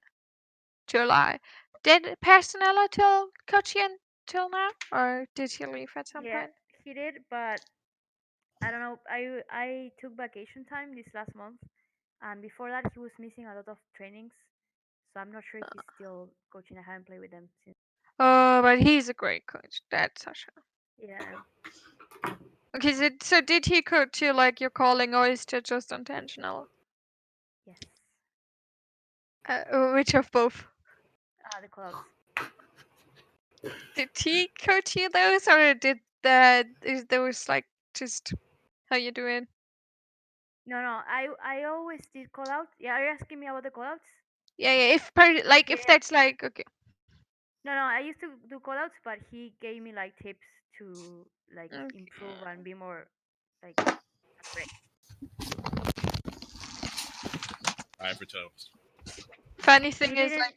July. Did Personella tell Kochian till now, or did he leave at some Yeah, point? he did, but I don't know. I took vacation time this last month, and before that he was missing a lot of trainings, so I'm not sure if he's still coaching. I haven't played with them since. Oh, but he's a great coach. That's Sasha. Yeah. Okay, so did he coach you like you're calling, or is it just intentional? Yes. Which of both? The callouts. Did he coach you those, or did that is those like just how you doing? No, no. I always did callouts. Yeah, are you asking me about the callouts? Yeah, yeah. If that's like okay. No, no. I used to do callouts, but he gave me like tips to like Okay. improve and be more like accurate. I've returned. Funny He thing is didn't. like.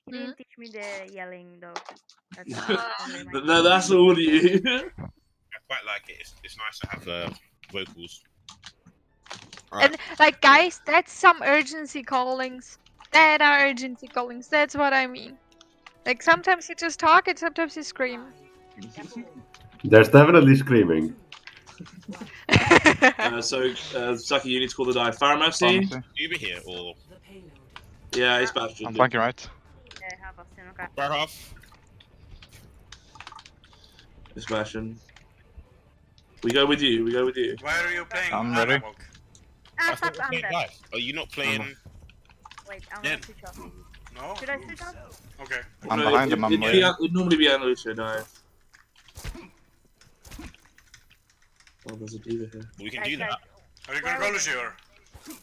He Hmm? didn't teach me the yelling though. That's only my. No, that's all you. I quite like it. It's nice to have vocals. And like guys, that's some urgency callings. That are urgency callings. That's what I mean. Like sometimes you just talk and sometimes you scream. There's definitely screaming. Saki, you need to call the die. Pharmacy? Pharmacy. Over here or Yeah, it's Bastion. I'm flanking right. Yeah, have a sin. Okay. bar half? It's Bastion. We go with you. We go with you. Why are you playing I'm ready. Analog? I Stop. thought we were I'm playing dead. live. Are you not playing? Wait, I'm Yeah. gonna switch off. No? Should I switch off? Okay. I'm No, behind him. I'm it'd normally be Anna Lucia, no. Oh, there's a diva here. We can Guys, do that. guys, Are you gonna go, Lucy, or?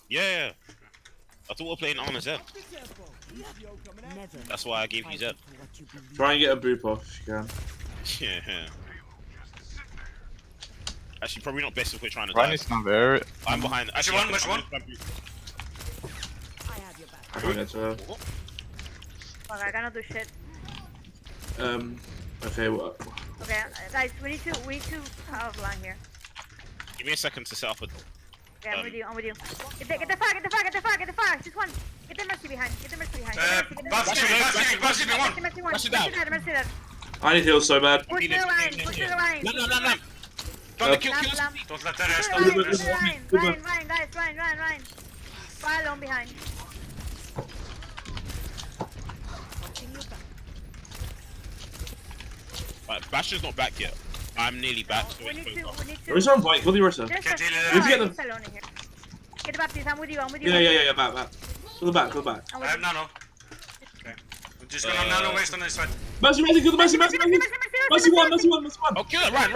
Yeah. I thought we were playing Arna Zed. Never That's why I gave you Zed. for what you believe. Try and get a boop off if you can. Yeah. Actually, probably not best if we're trying to Ryan dive. is not there. I'm behind. Actually, one, I'm which one? gonna- I have your back. I can't get to her. Fuck, I cannot do shit. Okay, well, Okay, guys, we need to have line here. Give me a second to set up a. Okay, I'm with you. I'm with you. Get the fire. Just one. Get the mercy behind. Get the mercy behind. Get the Bastion, one. mercy one. Rush it Mercy down. there. Mercy there. I need heals so bad. Push the line. Push the line. No. Don't kill. Lamp. Don't let that Push rest the on line. the Push rest. the line. Ryan, guys, Ryan. Fire alone behind. Right, Bastion's not back yet. I'm nearly back. So We need to. Where's our bike? What do you Ursa? There's Can't a heal it. We need to get them. he's alone in here. Get the Baptist. I'm with you. Yeah, back. Go the back. I'm I with have you. nano. Okay. I'm just gonna nano waste on this side. Mercy, kill the Mercy one. Oh, kill it! Run!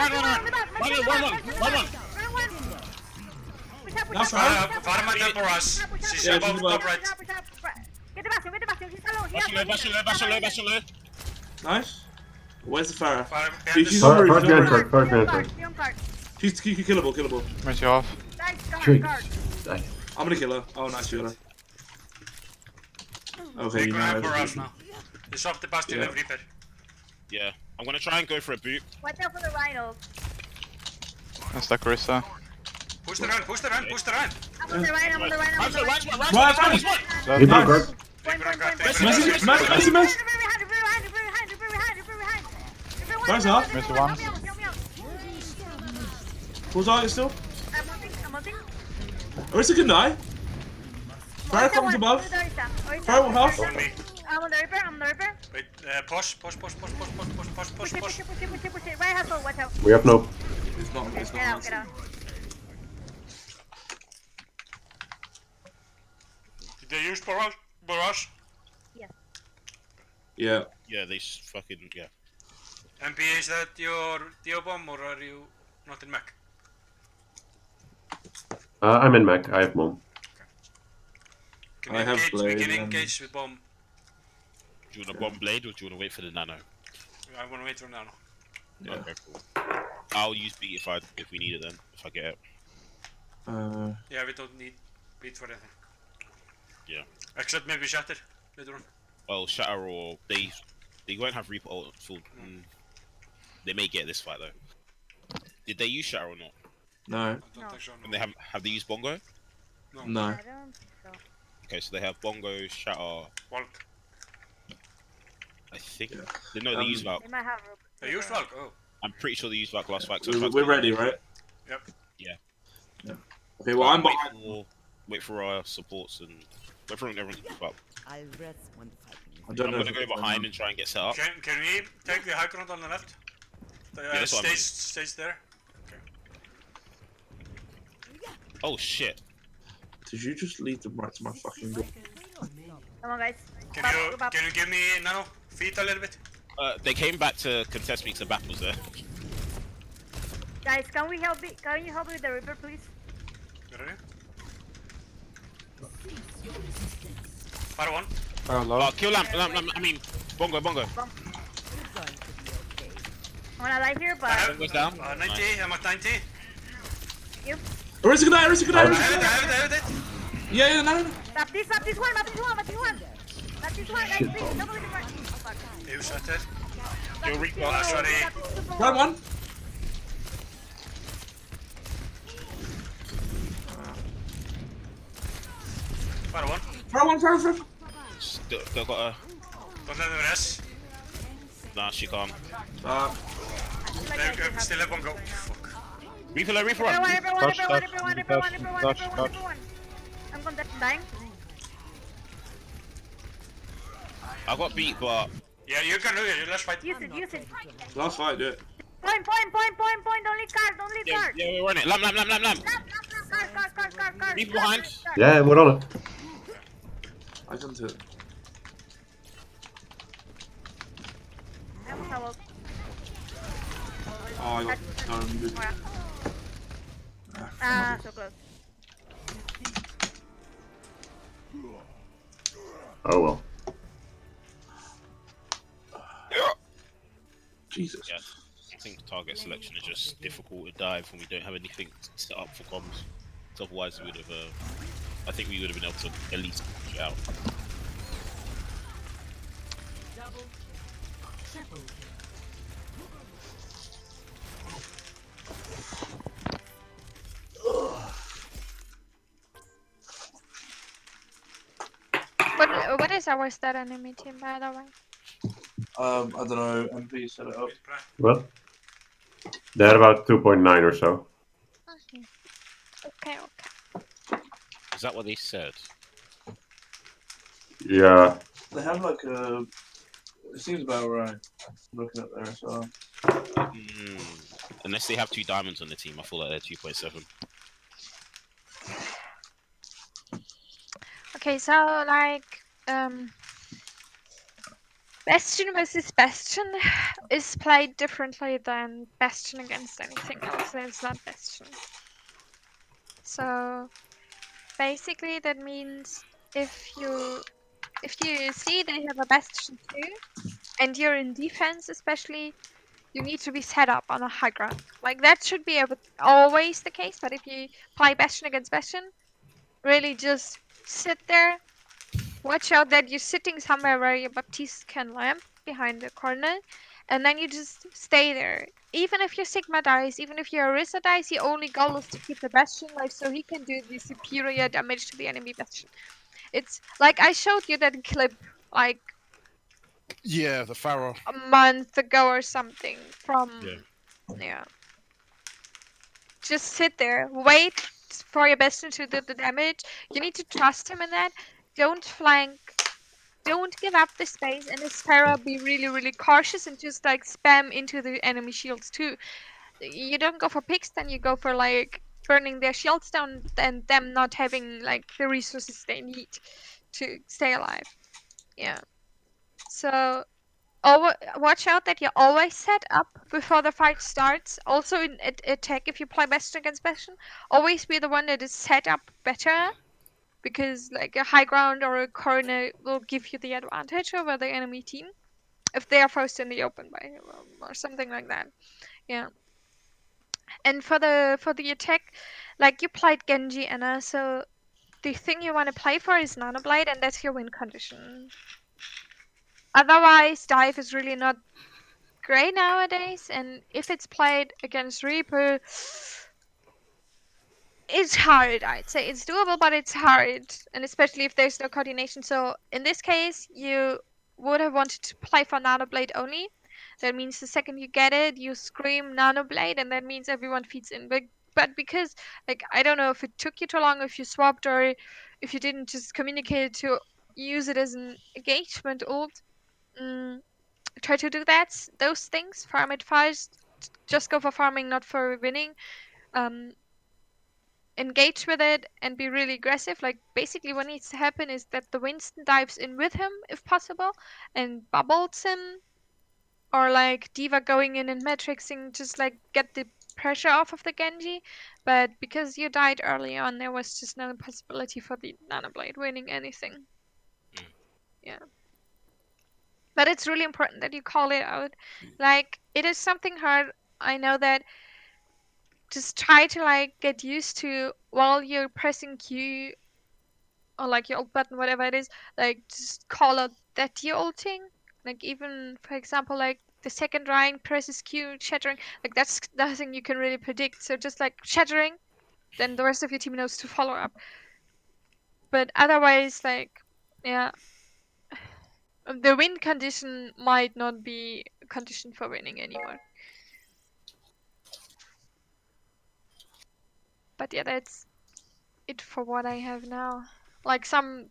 That's right. Varma dead for us. She's above top right. Get the Bastion. He's alone. Bastion low. Nice. Where's the Farah? Fire She's behind on us. roof. First She's on roof. answer. First answer. She's killable. Mercy off. Tricks. I'm gonna kill her. Oh, nice, you got her. Okay, They're you gonna know. have for us now. They swapped the Bastion Yeah. with Reaper. Yeah, I'm gonna try and go for a boot. Watch out for the rhino. I'm stuck Orisa. Push the run. I'm on the rhino. Right. He broke guard. Mercy. Where's that? Mercy one. Who's out still? I'm hunting. Ursa can die. Farah comes above. Farah half. On me. I'm on the Reaper. Wait, push. Push it. Right hustle. Watch out. We have no. It's not. Get out. Did they use barrage? Yeah. Yeah, they fucking yeah. MP, is that your Dio bomb or are you not in mech? I'm in mech. I have mom. Can I you have engage? We blade can and- engage with bomb. Do you want a bomb blade or do you want to wait for the nano? I wanna wait for nano. Yeah. Okay, cool. I'll use beat if we need it then. If I get it. Yeah, we don't need beat for anything. Yeah. Except maybe shatter later on. Well, shatter or they won't have Reaper ult full. They may get this fight though. Did they use shatter or not? No. I don't No. think so. And they have they used bongo? No. I don't think so. Okay, so they have bongo, shatter. Valk. I think. Yeah. No, they use Valk. They might have. They used Valk. Oh. I'm pretty sure they used Valk last fight. 'cause I tried to We're get ready, them. right? Yep. Yeah. Okay, well, I'm wait behind. wait for our supports and wait for everyone to keep up. I'll rest when the fighting is I don't I'm know. gonna if go it's going behind on. and try and get set up. Can we take the high ground on the left? The that's what I mean. stage there. Oh shit! Did you just lead them right to my fucking door? Come on, guys. Can you give me nano feet a little bit? They came back to contest me because the back was there. Guys, can we help? Can you help with the river, please? You ready? Fire one. Kill lamp, I mean, bongo. I'm gonna die here, but Bongo's down. 90. Nice. I'm at 90. you. Arisa can die, Arisa can die, I Arisa can die. have it. Yeah, no. Stop this one, stop this one. Stop this one, guys, please. Nobody can run. Oh, fuck. You shot it. Kill Reaper. Oh, sorry. Stop this super Round wall. one. Fire one. Fire one. Still got a. Don't let them rest. Nah, she can't. Still have one go. Fuck. Reaper run. Everyone. Touch. I'm gonna dying. I got beat, but Yeah, you can do it. Let's fight. Use it. Last fight, do it. Point. Don't leave card. yeah, we're on it. Lamp. Card. Reaper behind. Yeah, we're on it. I can do it. Oh, I got dude. So close. Oh well. Jesus. Yeah, I think target selection is just difficult to dive when we don't have anything set up for comms. So otherwise, we would have. I think we would have been able to at least push it out. What is our stat enemy team, by the way? I don't know. MP set it up. What? They're about 2.9 or so. Okay. Is that what they said? Yeah. They have like a. It seems about right. I'm looking up there, so. Unless they have 2 diamonds on the team, I feel like they're 2.7. Okay, so like Bastion versus Bastion is played differently than Bastion against anything else. It's not Bastion. So basically that means if you see they have a Bastion too, and you're in defense especially, you need to be set up on a high ground. Like that should be always the case, but if you play Bastion against Bastion, really just sit there. Watch out that you're sitting somewhere where your Baptiste can lamp behind the corner, and then you just stay there. Even if your Sigma dies, even if your Orisa dies, your only goal is to keep the Bastion alive so he can do the superior damage to the enemy Bastion. It's like I showed you that clip like Yeah, the Pharaoh. a month ago or something from yeah. Just sit there, wait for your Bastion to do the damage. You need to trust him in that. Don't flank. Don't give up the space, and as Pharah, be really cautious and just like spam into the enemy shields too. You don't go for picks, then you go for like burning their shields down and them not having like the resources they need to stay alive. Yeah. So watch out that you always set up before the fight starts. Also in attack, if you play Bastion against Bastion, always be the one that is set up better. Because like a high ground or a corner will give you the advantage over the enemy team if they are first in the open by or something like that. Yeah. And for the attack, like you played Genji Anna, so the thing you want to play for is Nanoblade, and that's your win condition. Otherwise, dive is really not great nowadays, and if it's played against Reaper, it's hard. I'd say it's doable, but it's hard, and especially if there's no coordination. So in this case, you would have wanted to play for Nano Blade only. That means the second you get it, you scream Nano Blade, and that means everyone feeds in. But because like I don't know if it took you too long, if you swapped, or if you didn't just communicate to use it as an engagement ult. Try to do those things. Farm it fast. Just go for farming, not for winning. Um, engage with it and be really aggressive. Like basically what needs to happen is that the Winston dives in with him if possible and bubbles him, or like Diva going in and matrixing, just like get the pressure off of the Genji. But because you died early on, there was just no possibility for the Nanoblade winning anything. Yeah. But it's really important that you call it out. Like it is something hard. I know that. Just try to like get used to while you're pressing Q or like your ult button, whatever it is, like just call out that you're ulting. Like even for example, like the second Ryan presses Q shattering, like that's nothing you can really predict. So just like shattering, then the rest of your team knows to follow up. But otherwise, like yeah, the win condition might not be a condition for winning anymore. But yeah, that's it for what I have now. Like some